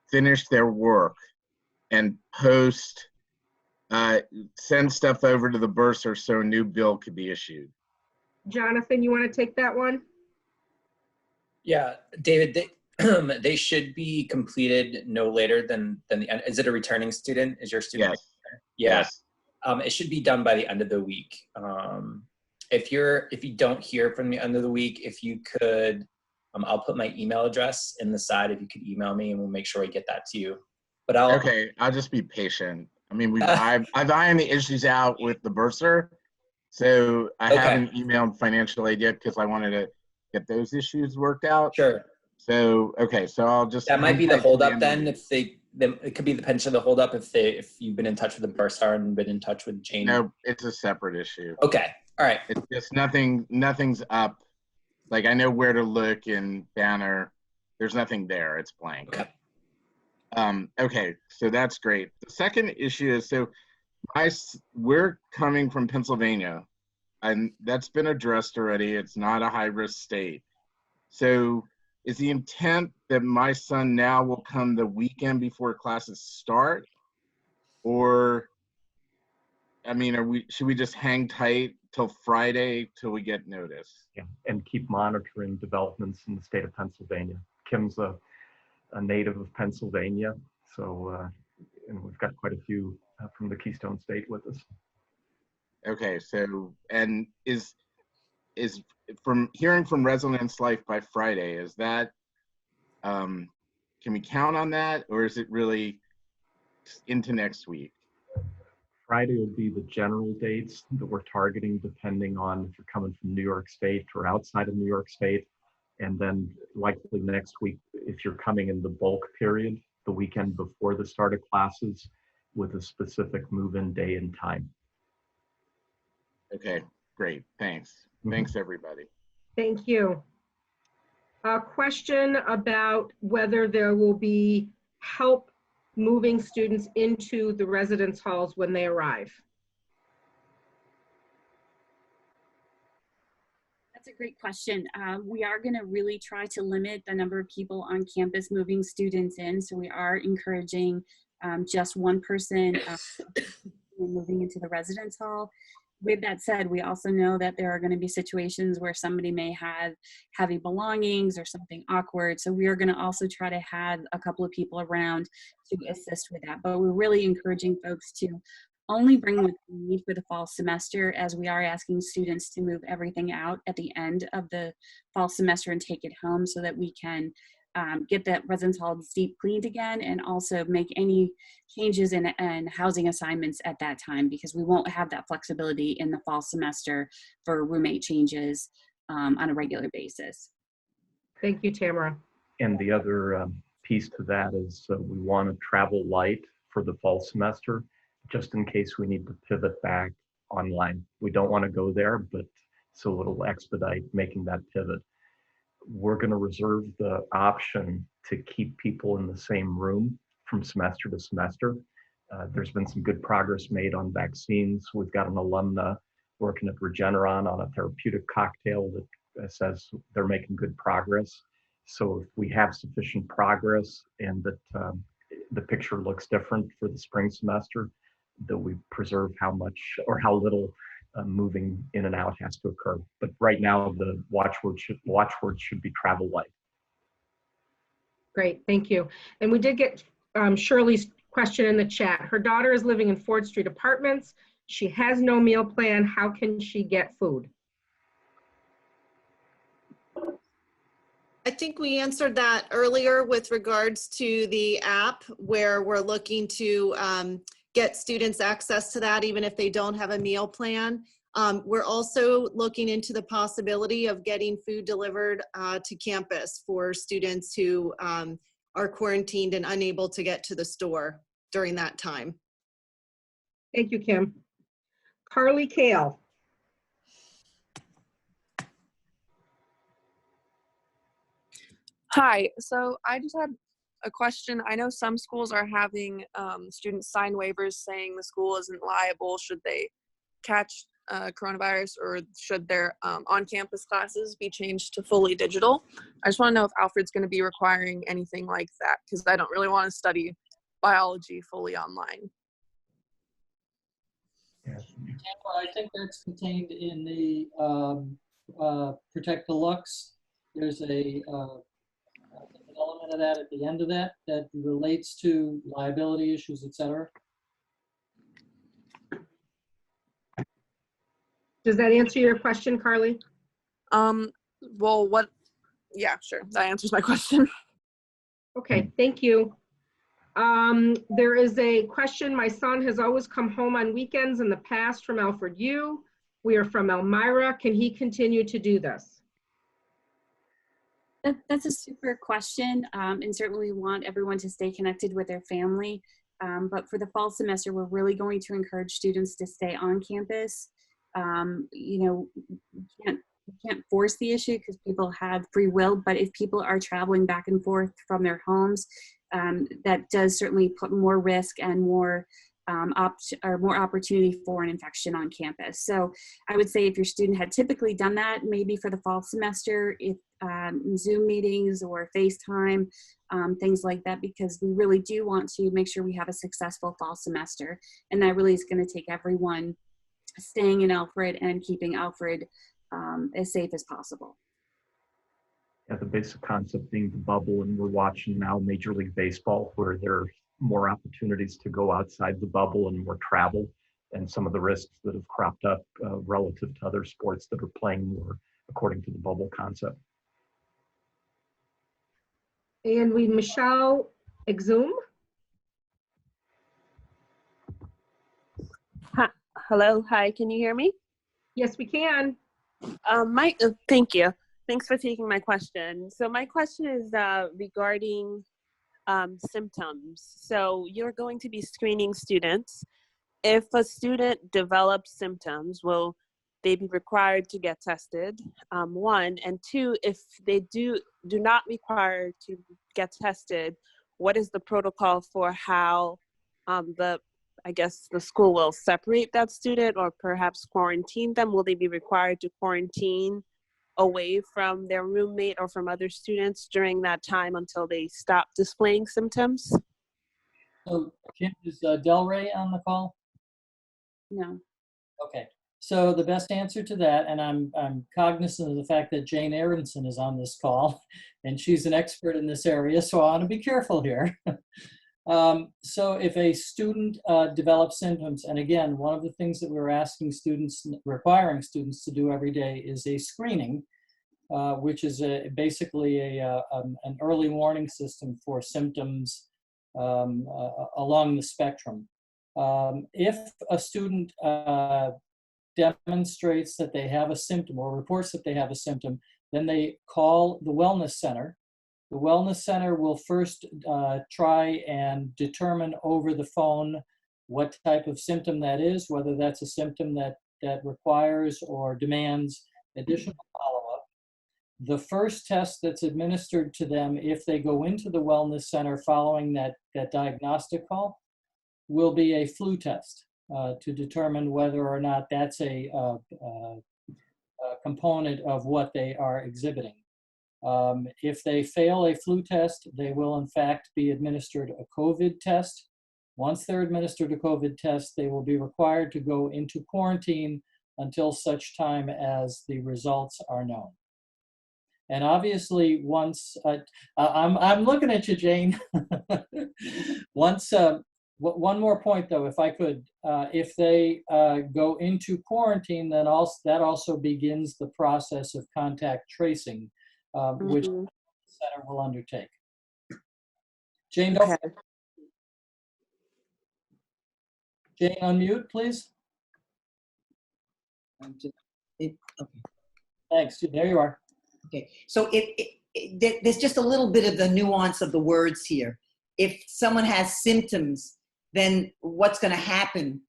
finish their work and post, send stuff over to the bursar so a new bill could be issued? Jonathan, you want to take that one? Yeah, David, they should be completed no later than the end. Is it a returning student? Is your student? Yes. Yeah. Yes. It should be done by the end of the week. If you don't hear from the end of the week, if you could, I'll put my email address in the side. If you could email me, and we'll make sure I get that to you. But I'll just be patient. I mean, I've ironed the issues out with the bursar, so I haven't emailed financial aid yet because I wanted to get those issues worked out. Sure. So so I'll just. That might be the holdup then. It could be the potential the holdup if you've been in touch with the bursar and been in touch with Jane. No, it's a separate issue. Okay. All right. It's just nothing's up. Like I know where to look in Banner. There's nothing there. It's blank. Okay. Okay, so that's great. The second issue is, so we're coming from Pennsylvania, and that's been addressed already. It's not a high-risk state. So is the intent that my son now will come the weekend before classes start? Or, I mean, should we just hang tight till Friday till we get notice? Yeah, and keep monitoring developments in the state of Pennsylvania. Kim's a native of Pennsylvania, so and we've got quite a few from the Keystone State with us. Okay, so, and is from hearing from Resonance Life by Friday, is that, can we count on that, or is it really into next week? Friday will be the general dates that we're targeting, depending on if you're coming from New York State or outside of New York State. And then likely next week, if you're coming in the bulk period, the weekend before the start of classes, with a specific move-in day and time. Okay, great, thanks. Thanks, everybody. Thank you. A question about whether there will be help moving students into the residence halls when they arrive. That's a great question. We are going to really try to limit the number of people on campus moving students in. So we are encouraging just one person moving into the residence hall. With that said, we also know that there are going to be situations where somebody may have heavy belongings or something awkward. So we are going to also try to have a couple of people around to assist with that. But we're really encouraging folks to only bring what they need for the fall semester, as we are asking students to move everything out at the end of the fall semester and take it home so that we can get that residence hall deep cleaned again, and also make any changes in housing assignments at that time, because we won't have that flexibility in the fall semester for roommate changes on a regular basis. Thank you, Tamara. And the other piece to that is we want to travel light for the fall semester, just in case we need to pivot back online. We don't want to go there, but so it'll expedite making that pivot. We're going to reserve the option to keep people in the same room from semester to semester. There's been some good progress made on vaccines. We've got an alumna working at Regeneron on a therapeutic cocktail that says they're making good progress. So if we have sufficient progress and that the picture looks different for the spring semester, that we preserve how much or how little moving in and out has to occur. But right now, the watchword should be travel light. Great, thank you. And we did get Shirley's question in the chat. Her daughter is living in Ford Street Apartments. She has no meal plan. How can she get food? I think we answered that earlier with regards to the app, where we're looking to get students access to that even if they don't have a meal plan. We're also looking into the possibility of getting food delivered to campus for students who are quarantined and unable to get to the store during that time. Thank you, Kim. Carly Kale. Hi, so I just had a question. I know some schools are having students sign waivers saying the school isn't liable should they catch coronavirus, or should their on-campus classes be changed to fully digital. I just want to know if Alfred's going to be requiring anything like that, because I don't really want to study biology fully online. I think that's contained in the Protect the Lux. There's an element of that at the end of that that relates to liability issues, et cetera. Does that answer your question, Carly? Well, yeah, sure. That answers my question. Okay, thank you. There is a question. My son has always come home on weekends in the past from Alfred U. We are from Elmira. Can he continue to do this? That's a super question, and certainly we want everyone to stay connected with their family. But for the fall semester, we're really going to encourage students to stay on campus. You know, we can't force the issue because people have free will, but if people are traveling back and forth from their homes, that does certainly put more risk and more more opportunity for an infection on campus. So I would say if your student had typically done that, maybe for the fall semester, if Zoom meetings or FaceTime, things like that, because we really do want to make sure we have a successful fall semester. And that really is going to take everyone staying in Alfred and keeping Alfred as safe as possible. Yeah, the basic concept being the bubble, and we're watching now Major League Baseball where there are more opportunities to go outside the bubble and more travel, and some of the risks that have cropped up relative to other sports that are playing more according to the bubble concept. And Michelle Exum. Hello, hi, can you hear me? Yes, we can. Thank you. Thanks for taking my question. So my question is regarding symptoms. So you're going to be screening students. If a student develops symptoms, will they be required to get tested? One, and two, if they do not require to get tested, what is the protocol for how I guess the school will separate that student or perhaps quarantine them? Will they be required to quarantine away from their roommate or from other students during that time until they stop displaying symptoms? So, Kim, is Delray on the call? No. Okay. So the best answer to that, and I'm cognizant of the fact that Jane Aronson is on this call, and she's an expert in this area, so I want to be careful here. So if a student develops symptoms, and again, one of the things that we're requiring students to do every day is a screening, which is basically an early warning system for symptoms along the spectrum. If a student demonstrates that they have a symptom or reports that they have a symptom, then they call the wellness center. The wellness center will first try and determine over the phone what type of symptom that is, whether that's a symptom that requires or demands additional follow-up. The first test that's administered to them if they go into the wellness center following that diagnostic call will be a flu test to determine whether or not that's a component of what they are exhibiting. If they fail a flu test, they will in fact be administered a COVID test. Once they're administered a COVID test, they will be required to go into quarantine until such time as the results are known. And obviously, once I'm looking at you, Jane. Once one more point, though, if I could, if they go into quarantine, then that also begins the process of contact tracing, which the center will undertake. Jane, don't forget. Jane, unmute, please. Okay. Thanks. There you are. Okay. So there's just a little bit of the nuance of the words here. If someone has symptoms, then what's going to happen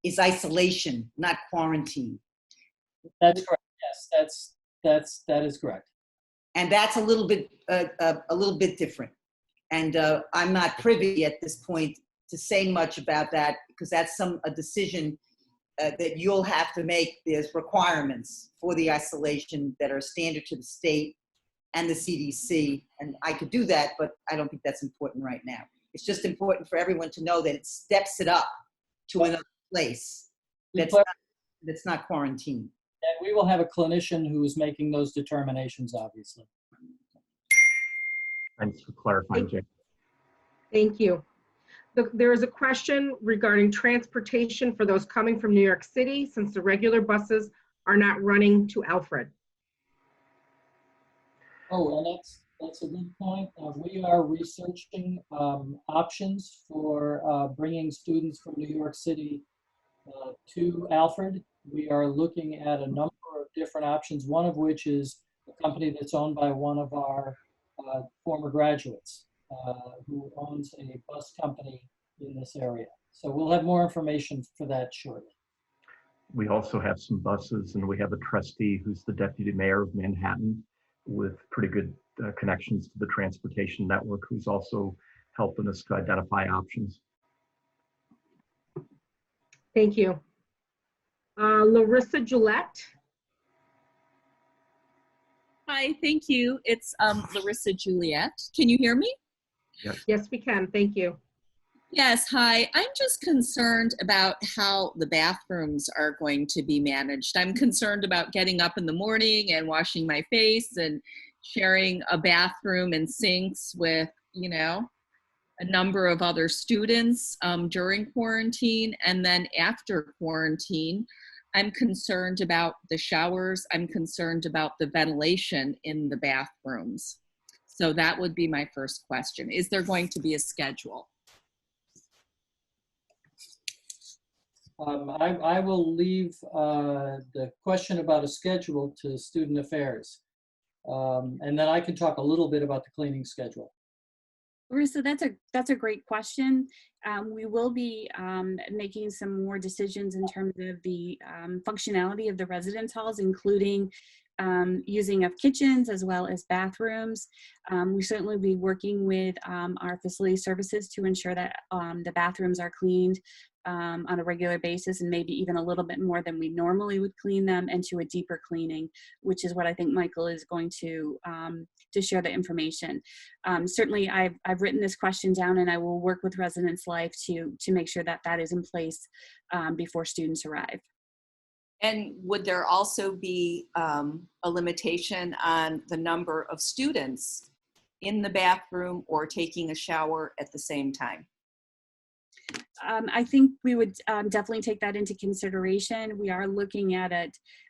is isolation, not quarantine. That's correct. Yes, that is correct. And that's a little bit different. And I'm not privy at this point to say much about that because that's a decision that you'll have to make. There's requirements for the isolation that are standard to the state and the CDC. And I could do that, but I don't think that's important right now. It's just important for everyone to know that it steps it up to another place that's not quarantine. And we will have a clinician who is making those determinations, obviously. Thanks for clarifying, Jake. Thank you. There is a question regarding transportation for those coming from New York City, since the regular buses are not running to Alfred. Oh, and that's a good point. We are researching options for bringing students from New York City to Alfred. We are looking at a number of different options, one of which is a company that's owned by one of our former graduates who owns a bus company in this area. So we'll have more information for that shortly. We also have some buses, and we have a trustee who's the deputy mayor of Manhattan with pretty good connections to the transportation network, who's also helping us to identify options. Thank you. Larissa Gillette. Hi, thank you. It's Larissa Juliet. Can you hear me? Yes, we can. Thank you. Yes, hi. I'm just concerned about how the bathrooms are going to be managed. I'm concerned about getting up in the morning and washing my face and sharing a bathroom and sinks with, you know, a number of other students during quarantine. And then after quarantine, I'm concerned about the showers. I'm concerned about the ventilation in the bathrooms. So that would be my first question. Is there going to be a schedule? I will leave the question about a schedule to Student Affairs. And then I can talk a little bit about the cleaning schedule. Larissa, that's a great question. We will be making some more decisions in terms of the functionality of the residence halls, including using of kitchens as well as bathrooms. We certainly be working with our facility services to ensure that the bathrooms are cleaned on a regular basis, and maybe even a little bit more than we normally would clean them, and to a deeper cleaning, which is what I think Michael is going to share the information. Certainly, I've written this question down, and I will work with Residence Life to make sure that that is in place before students arrive. And would there also be a limitation on the number of students in the bathroom or taking a shower at the same time? I think we would definitely take that into consideration. We are looking at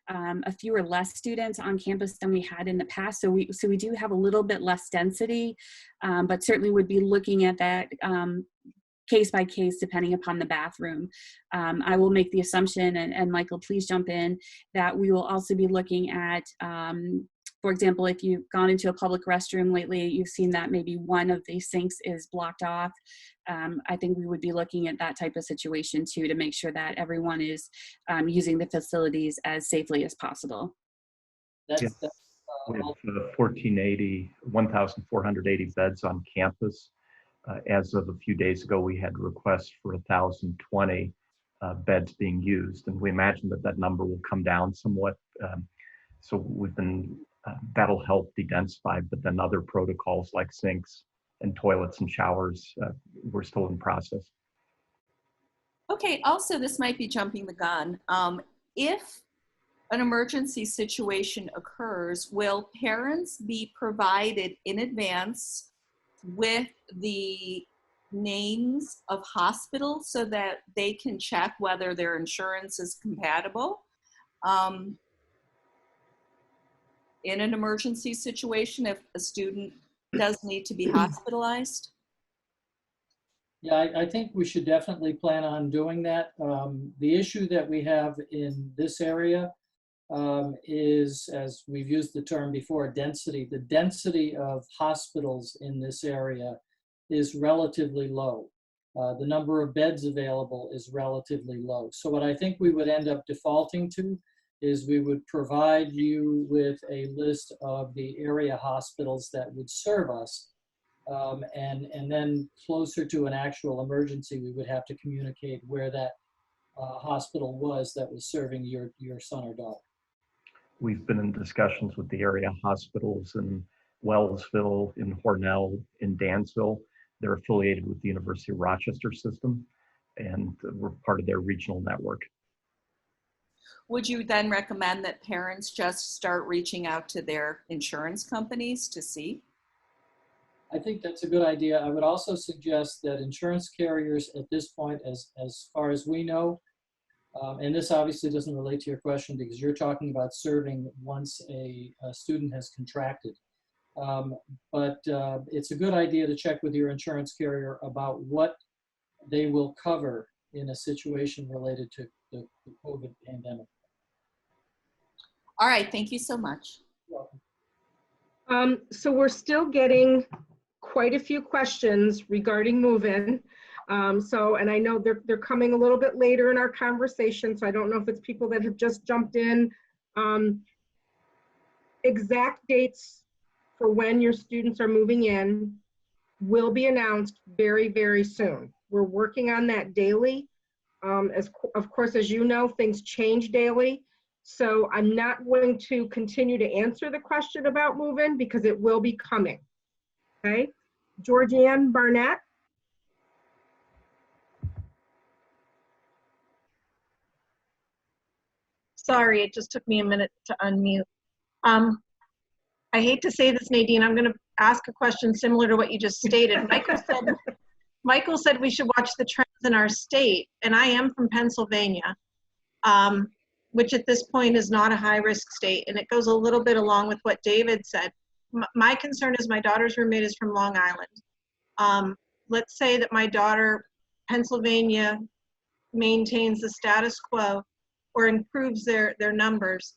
a fewer less students on campus than we had in the past. So we do have a little bit less density, but certainly would be looking at that case by case depending upon the bathroom. I will make the assumption, and Michael, please jump in, that we will also be looking at for example, if you've gone into a public restroom lately, you've seen that maybe one of the sinks is blocked off. I think we would be looking at that type of situation too, to make sure that everyone is using the facilities as safely as possible. We have 1,480 beds on campus. As of a few days ago, we had requests for 1,020 beds being used, and we imagine that that number will come down somewhat. So we've been, that'll help de-densify, but then other protocols like sinks and toilets and showers, we're still in process. Okay, also this might be jumping the gun. If an emergency situation occurs, will parents be provided in advance with the names of hospitals so that they can check whether their insurance is compatible? In an emergency situation, if a student does need to be hospitalized? Yeah, I think we should definitely plan on doing that. The issue that we have in this area is, as we've used the term before, density. The density of hospitals in this area is relatively low. The number of beds available is relatively low. So what I think we would end up defaulting to is we would provide you with a list of the area hospitals that would serve us. And then closer to an actual emergency, we would have to communicate where that hospital was that was serving your son or daughter. We've been in discussions with the area hospitals in Wellsville, in Hornell, in Dansville. They're affiliated with the University of Rochester system, and we're part of their regional network. Would you then recommend that parents just start reaching out to their insurance companies to see? I think that's a good idea. I would also suggest that insurance carriers at this point, as far as we know, and this obviously doesn't relate to your question because you're talking about serving once a student has contracted. But it's a good idea to check with your insurance carrier about what they will cover in a situation related to the COVID pandemic. All right, thank you so much. You're welcome. So we're still getting quite a few questions regarding move-in. And I know they're coming a little bit later in our conversation, so I don't know if it's people that have just jumped in. Exact dates for when your students are moving in will be announced very, very soon. We're working on that daily. Of course, as you know, things change daily. So I'm not going to continue to answer the question about move-in because it will be coming. Okay, Georgianne Barnett. Sorry, it just took me a minute to unmute. I hate to say this, Nadine, I'm going to ask a question similar to what you just stated. Michael said we should watch the trends in our state, and I am from Pennsylvania, which at this point is not a high-risk state, and it goes a little bit along with what David said. My concern is my daughter's roommate is from Long Island. Let's say that my daughter, Pennsylvania, maintains the status quo or improves their numbers,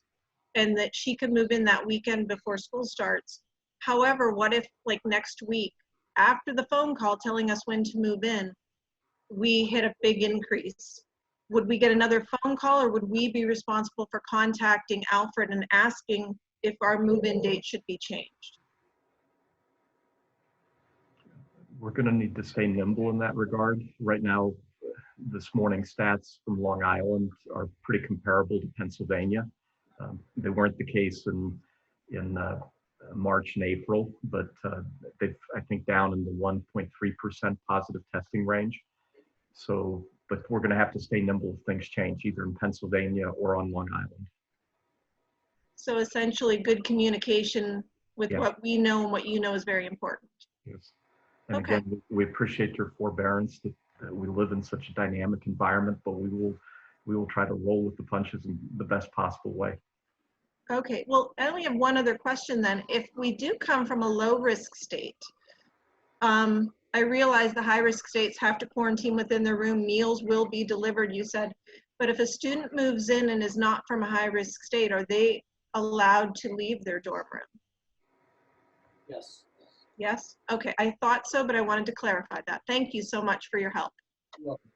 and that she could move in that weekend before school starts. However, what if like next week, after the phone call telling us when to move in, we hit a big increase? Would we get another phone call, or would we be responsible for contacting Alfred and asking if our move-in date should be changed? We're going to need to stay nimble in that regard. Right now, this morning's stats from Long Island are pretty comparable to Pennsylvania. They weren't the case in March and April, but they've, I think, down in the 1.3% positive testing range. So, but we're going to have to stay nimble if things change, either in Pennsylvania or on Long Island. So essentially, good communication with what we know and what you know is very important. Yes. And again, we appreciate your forbearance that we live in such a dynamic environment, but we will try to roll with the punches in the best possible way. Okay, well, I only have one other question then. If we do come from a low-risk state, I realize the high-risk states have to quarantine within their room. Meals will be delivered, you said. But if a student moves in and is not from a high-risk state, are they allowed to leave their dorm room? Yes. Yes? Okay, I thought so, but I wanted to clarify that. Thank you so much for your help. You're welcome.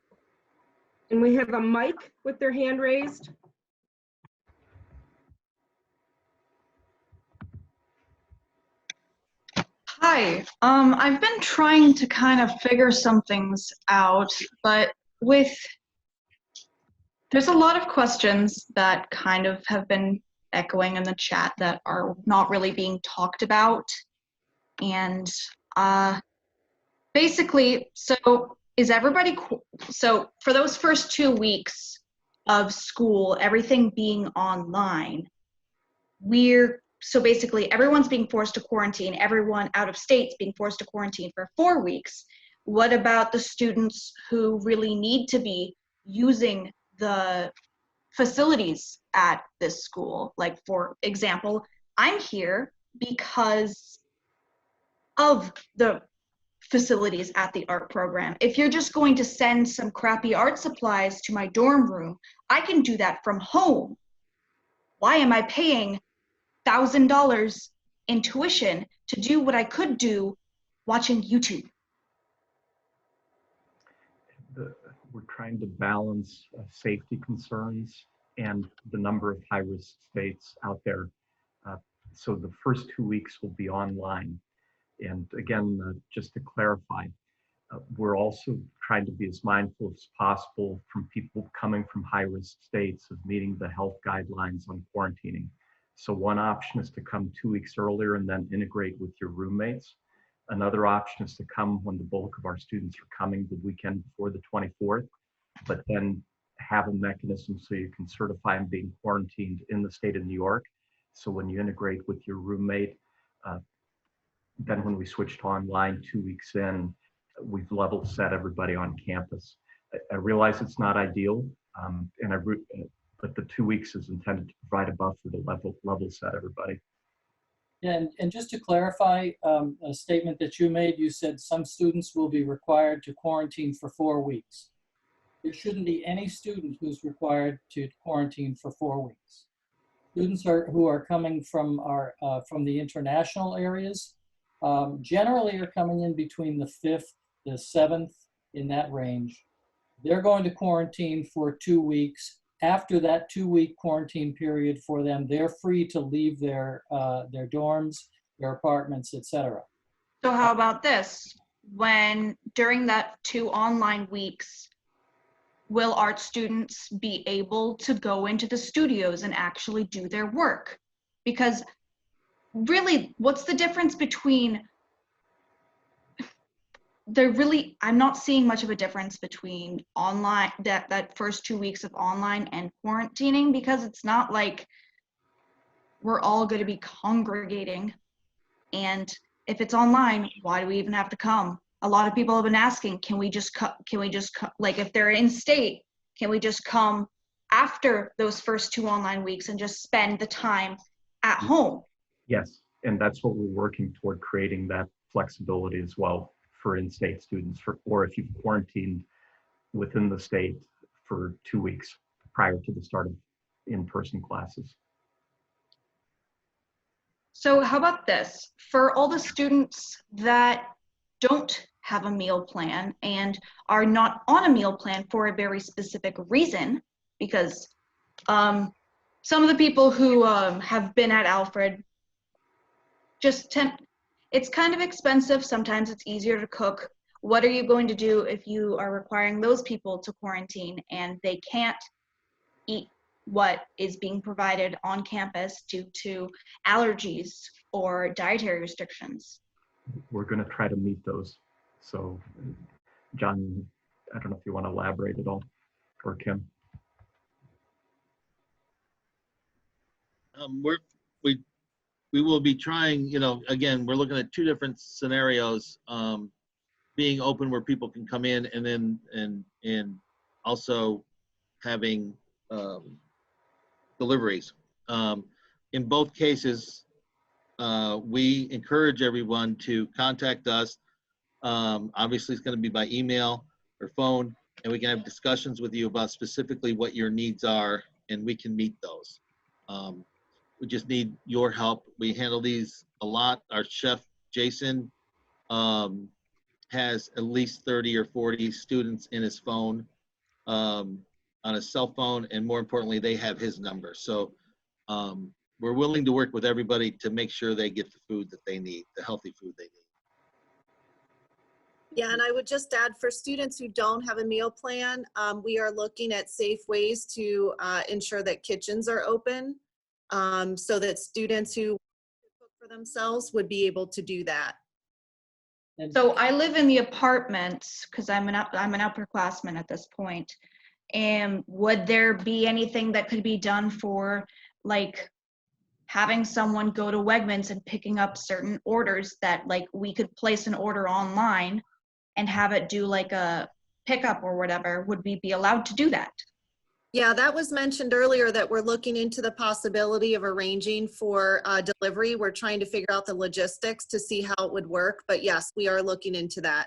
And we have a Mike with their hand raised. Hi, I've been trying to kind of figure some things out, but there's a lot of questions that kind of have been echoing in the chat that are not really being talked about. And basically, so is everybody, so for those first 2 weeks of school, everything being online, so basically everyone's being forced to quarantine, everyone out of state's being forced to quarantine for 4 weeks. What about the students who really need to be using the facilities at this school? Like, for example, I'm here because of the facilities at the art program. If you're just going to send some crappy art supplies to my dorm room, I can do that from home. Why am I paying $1,000 in tuition to do what I could do watching YouTube? We're trying to balance safety concerns and the number of high-risk states out there. So the first 2 weeks will be online. And again, just to clarify, we're also trying to be as mindful as possible from people coming from high-risk states of meeting the health guidelines on quarantining. So one option is to come 2 weeks earlier and then integrate with your roommates. Another option is to come when the bulk of our students are coming the weekend before the 24th, but then have a mechanism so you can certify them being quarantined in the state of New York. So when you integrate with your roommate, then when we switch to online 2 weeks in, we've level set everybody on campus. I realize it's not ideal, but the 2 weeks is intended to provide a buffer to level set everybody. Yeah, and just to clarify a statement that you made, you said some students will be required to quarantine for 4 weeks. There shouldn't be any student who's required to quarantine for 4 weeks. Students who are coming from the international areas generally are coming in between the 5th, the 7th, in that range. They're going to quarantine for 2 weeks. After that 2-week quarantine period for them, they're free to leave their dorms, their apartments, etc. So how about this? When during that 2 online weeks, will art students be able to go into the studios and actually do their work? Because really, what's the difference between I'm not seeing much of a difference between online, that first 2 weeks of online and quarantining, because it's not like we're all going to be congregating. And if it's online, why do we even have to come? A lot of people have been asking, can we just like if they're in state, can we just come after those first 2 online weeks and just spend the time at home? Yes, and that's what we're working toward, creating that flexibility as well for in-state students, or if you've quarantined within the state for 2 weeks prior to the start of in-person classes. So how about this? For all the students that don't have a meal plan and are not on a meal plan for a very specific reason, because some of the people who have been at Alfred it's kind of expensive. Sometimes it's easier to cook. What are you going to do if you are requiring those people to quarantine and they can't eat what is being provided on campus due to allergies or dietary restrictions? We're going to try to meet those. So, John, I don't know if you want to elaborate at all, or Kim. We will be trying, again, we're looking at 2 different scenarios, being open where people can come in, and then and also having deliveries. In both cases, we encourage everyone to contact us. Obviously, it's going to be by email or phone, and we can have discussions with you about specifically what your needs are, and we can meet those. We just need your help. We handle these a lot. Our chef, Jason, has at least 30 or 40 students in his phone, on his cell phone, and more importantly, they have his number. So we're willing to work with everybody to make sure they get the food that they need, the healthy food they need. Yeah, and I would just add, for students who don't have a meal plan, we are looking at safe ways to ensure that kitchens are open, so that students who cook for themselves would be able to do that. So I live in the apartments because I'm an upperclassman at this point. And would there be anything that could be done for, like, having someone go to Wegmans and picking up certain orders that, like, we could place an order online and have it do like a pickup or whatever? Would we be allowed to do that? Yeah, that was mentioned earlier, that we're looking into the possibility of arranging for delivery. We're trying to figure out the logistics to see how it would work, but yes, we are looking into that.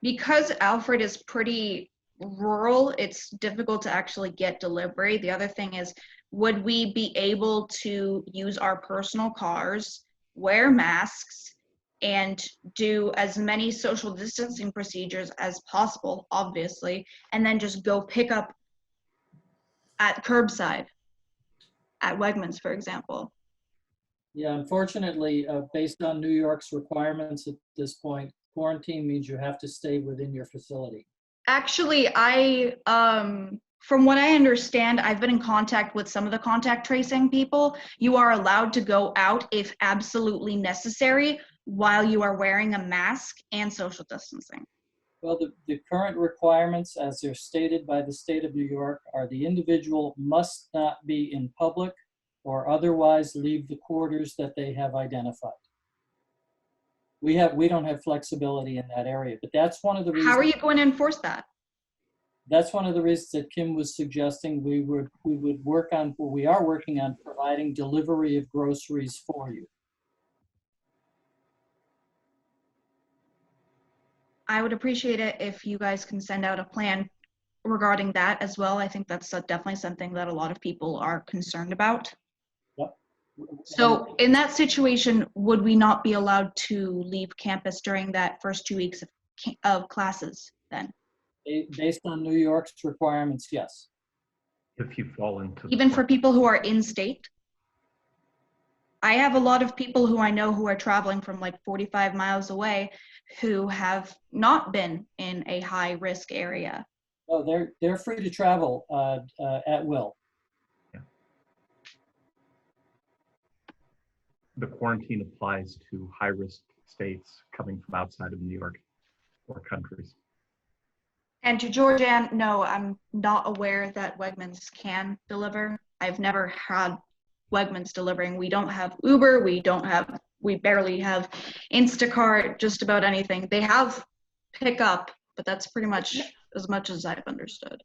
Because Alfred is pretty rural, it's difficult to actually get delivery. The other thing is, would we be able to use our personal cars, wear masks, and do as many social distancing procedures as possible, obviously, and then just go pick up at curbside at Wegmans, for example? Yeah, unfortunately, based on New York's requirements at this point, quarantine means you have to stay within your facility. Actually, from what I understand, I've been in contact with some of the contact tracing people. You are allowed to go out if absolutely necessary while you are wearing a mask and social distancing. Well, the current requirements, as they're stated by the state of New York, are the individual must not be in public or otherwise leave the quarters that they have identified. We don't have flexibility in that area, but that's one of the reasons. How are you going to enforce that? That's one of the reasons that Kim was suggesting we are working on providing delivery of groceries for you. I would appreciate it if you guys can send out a plan regarding that as well. I think that's definitely something that a lot of people are concerned about. Yep. So in that situation, would we not be allowed to leave campus during that first 2 weeks of classes then? Based on New York's requirements, yes. If you fall into Even for people who are in state? I have a lot of people who I know who are traveling from like 45 miles away who have not been in a high risk area. Oh, they're free to travel at will. the quarantine applies to high-risk states coming from outside of New York or countries. And to Georgianne, no, I'm not aware that Wegmans can deliver. I've never had Wegmans delivering. We don't have Uber, we barely have Instacart, just about anything. They have pickup, but that's pretty much as I've understood.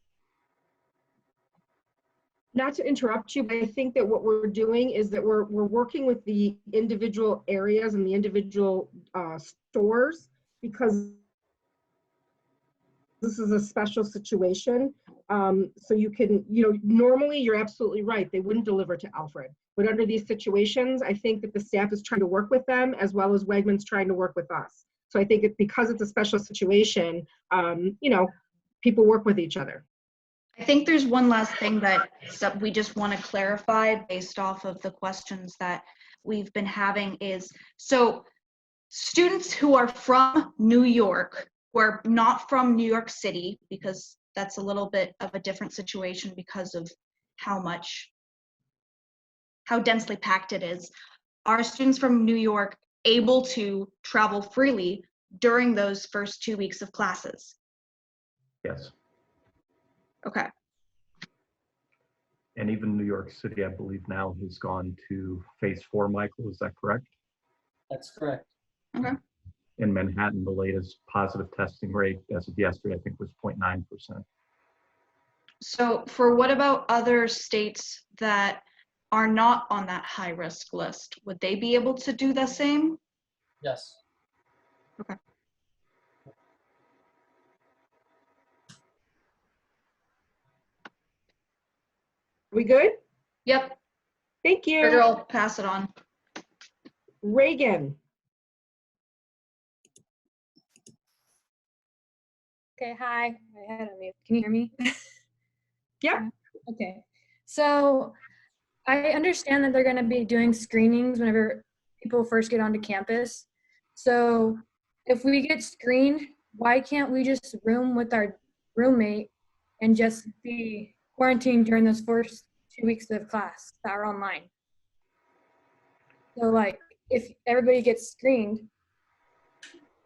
Not to interrupt you, but I think that what we're doing is that we're working with the individual areas and the individual stores, because this is a special situation. So you can, normally you're absolutely right. They wouldn't deliver to Alfred. But under these situations, I think that the staff is trying to work with them as well as Wegmans trying to work with us. So I think because it's a special situation, people work with each other. I think there's one last thing that we just want to clarify based off of the questions that we've been having is, so students who are from New York, who are not from New York City, because that's a little bit of a different situation because of how densely packed it is, are students from New York able to travel freely during those first 2 weeks of classes? Yes. Okay. And even New York City, I believe now has gone to phase 4, Michael, is that correct? That's correct. Okay. In Manhattan, the latest positive testing rate as of yesterday, I think was 0.9%. So for what about other states that are not on that high risk list? Would they be able to do the same? Yes. Okay. We good? Yep. Thank you. Or I'll pass it on. Reagan. Okay, hi. I had a mute. Can you hear me? Yeah. Okay. So I understand that they're going to be doing screenings whenever people first get onto campus. So if we get screened, why can't we just room with our roommate and just be quarantined during those first 2 weeks of class that are online? So like if everybody gets screened.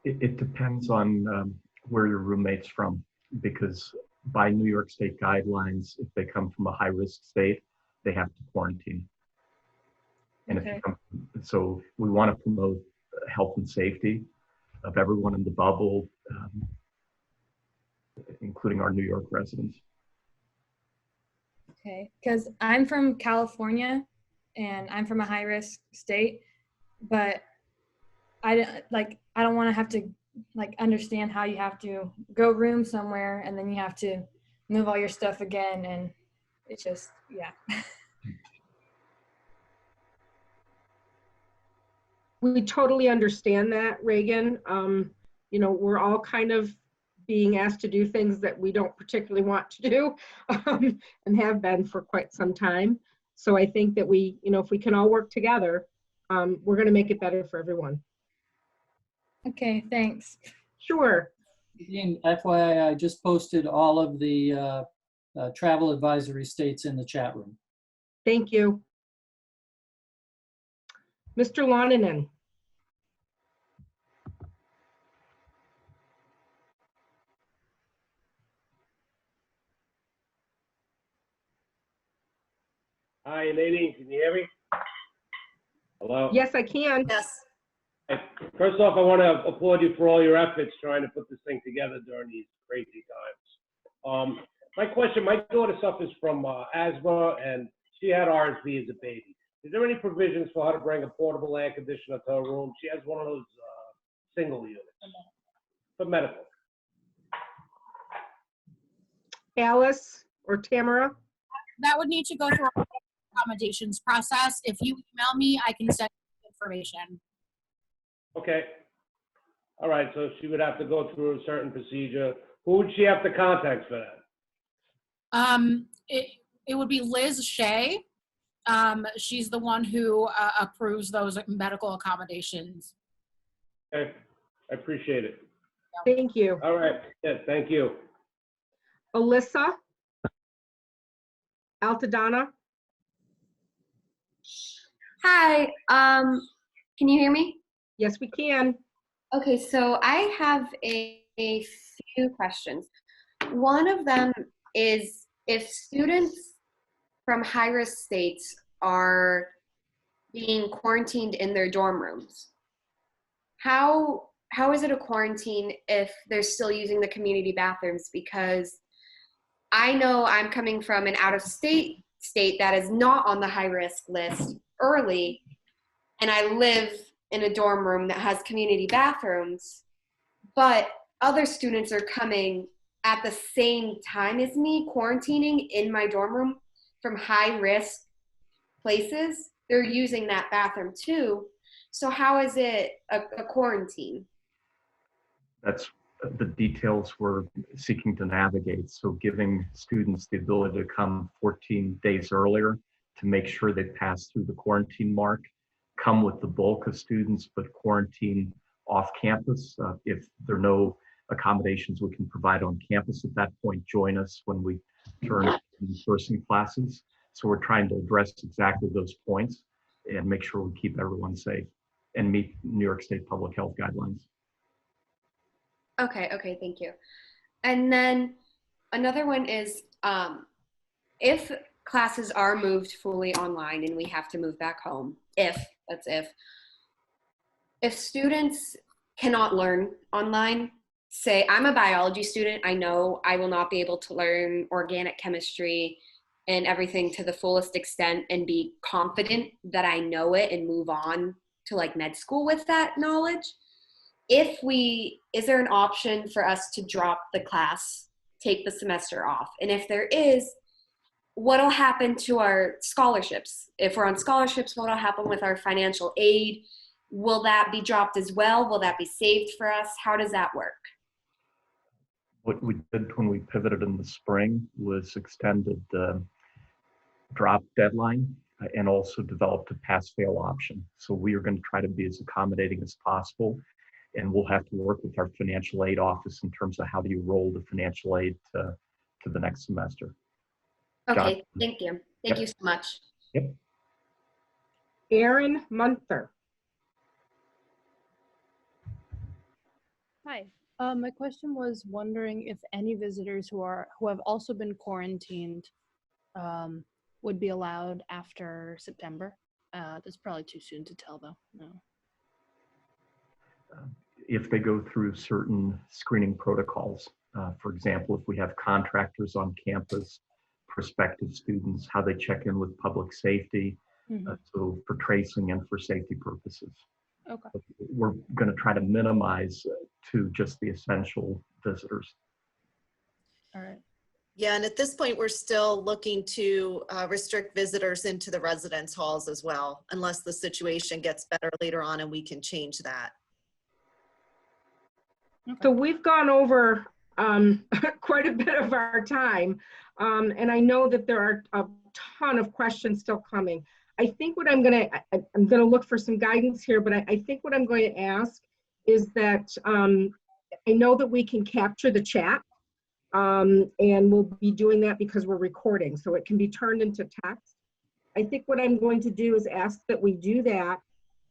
It depends on where your roommate's from, because by New York State guidelines, if they come from a high-risk state, they have to quarantine. And Okay. So we want to promote health and safety of everyone in the bubble, including our New York residents. Okay, because I'm from California and I'm from a high-risk state, but I don't want to have to understand how you have to go room somewhere and then you have to move all your stuff again, and it's just, yeah. We totally understand that, Reagan. We're all kind of being asked to do things that we don't particularly want to do and have been for quite some time. So I think that if we can all work together, we're going to make it better for everyone. Okay, thanks. Sure. Again, FYI, I just posted all of the travel advisory states in the chat room. Thank you. Mr. Lonanen. Hi, Nadine, can you hear me? Hello? Yes, I can. Yes. First off, I want to applaud you for all your efforts trying to put this thing together during these crazy times. My question, my daughter suffers from asthma, and she had RSV as a baby. Is there any provisions for her to bring a portable air conditioner to her room? She has one of those single units for medical. Alice or Tamara? That would need to go through our accommodations process. If you email me, I can send you information. Okay. All right, so she would have to go through a certain procedure. Who would she have to contact for that? It would be Liz Shea. She's the one who approves those medical accommodations. Okay, I appreciate it. Thank you. All right, yeah, thank you. Alyssa? Altadonna? Hi, can you hear me? Yes, we can. Okay, so I have a few questions. One of them is if students from high-risk states are being quarantined in their dorm rooms, how is it a quarantine if they're still using the community bathrooms? Because I know I'm coming from an out-of-state state that is not on the high-risk list early, and I live in a dorm room that has community bathrooms, but other students are coming at the same time as me, quarantining in my dorm room from high-risk places. They're using that bathroom too. So how is it a quarantine? That's the details we're seeking to navigate. So giving students the ability to come 14 days earlier to make sure they pass through the quarantine mark, come with the bulk of students, but quarantine off campus. If there are no accommodations we can provide on campus at that point, join us when we turn to in-person classes. So we're trying to address exactly those points and make sure we keep everyone safe and meet New York State public health guidelines. Okay, thank you. And then another one is if classes are moved fully online and we have to move back home, if students cannot learn online, say I'm a biology student, I know I will not be able to learn organic chemistry and everything to the fullest extent and be confident that I know it and move on to like med school with that knowledge. Is there an option for us to drop the class, take the semester off? And if there is, what'll happen to our scholarships? If we're on scholarships, what'll happen with our financial aid? Will that be dropped as well? Will that be saved for us? How does that work? What we did when we pivoted in the spring was extended the drop deadline and also developed a pass-fail option. So we are going to try to be as accommodating as possible. And we'll have to work with our financial aid office in terms of how do you roll the financial aid to the next semester. Okay, John? thank you. Thank you so much. Yep. Erin Munther. Hi. My question was wondering if any visitors who have also been quarantined would be allowed after September. That's probably too soon to tell, though. No. If they go through certain screening protocols, for example, if we have contractors on campus, prospective students, how they check in with public safety, so for tracing and for safety purposes. Okay. We're going to try to minimize to just the essential visitors. All right. Yeah, and at this point, we're still looking to restrict visitors into the residence halls as well, unless the situation gets better later on and we can change that. So we've gone over quite a bit of our time, and I know that there are a ton of questions still coming. I think what I'm gonna look for some guidance here, but I think what I'm going to ask is that I know that we can capture the chat, and we'll be doing that because we're recording, so it can be turned into text. I think what I'm going to do is ask that we do that,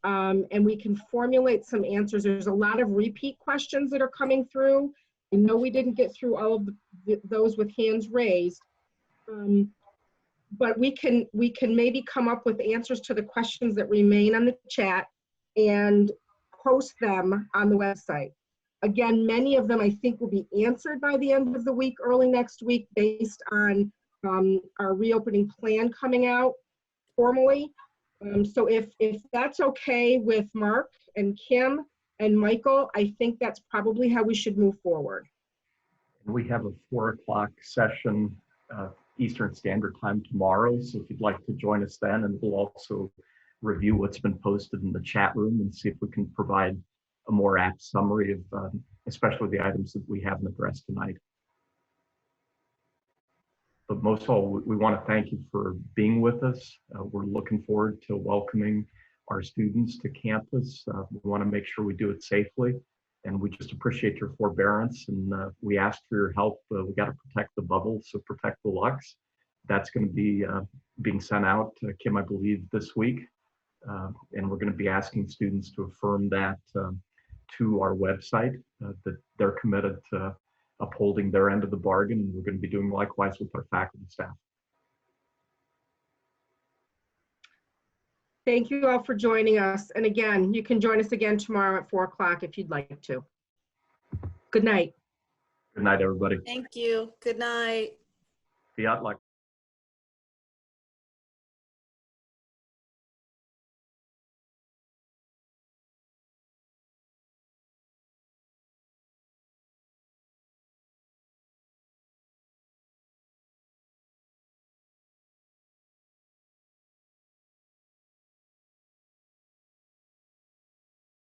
and we can formulate some answers. There's a lot of repeat questions that are coming through. I know we didn't get through all of those with hands raised, but we can maybe come up with answers to the questions that remain on the chat and post them on the website. Again, many of them I think will be answered by the end of the week, early next week, based on our reopening plan coming out formally. So if that's okay with Mark and Kim and Michael, I think that's probably how we should move forward. We have a 4 o'clock session Eastern Standard Time tomorrow, so if you'd like to join us then, and we'll also review what's been posted in the chat room and see if we can provide a more apt summary of especially the items that we haven't addressed tonight. But most of all, we want to thank you for being with us. We're looking forward to welcoming our students to campus. We want to make sure we do it safely, and we just appreciate your forbearance, and we ask for your help. We got to protect the bubble, so protect the Lux. That's going to be being sent out, Kim, I believe, this week. And we're going to be asking students to affirm that to our website, that they're committed to upholding their end of the bargain, and we're going to be doing likewise with our faculty staff. Thank you all for joining us. And again, you can join us again tomorrow at 4 o'clock if you'd like to. Good night. Good night, everybody. Thank you. Good night. Fiat Lux.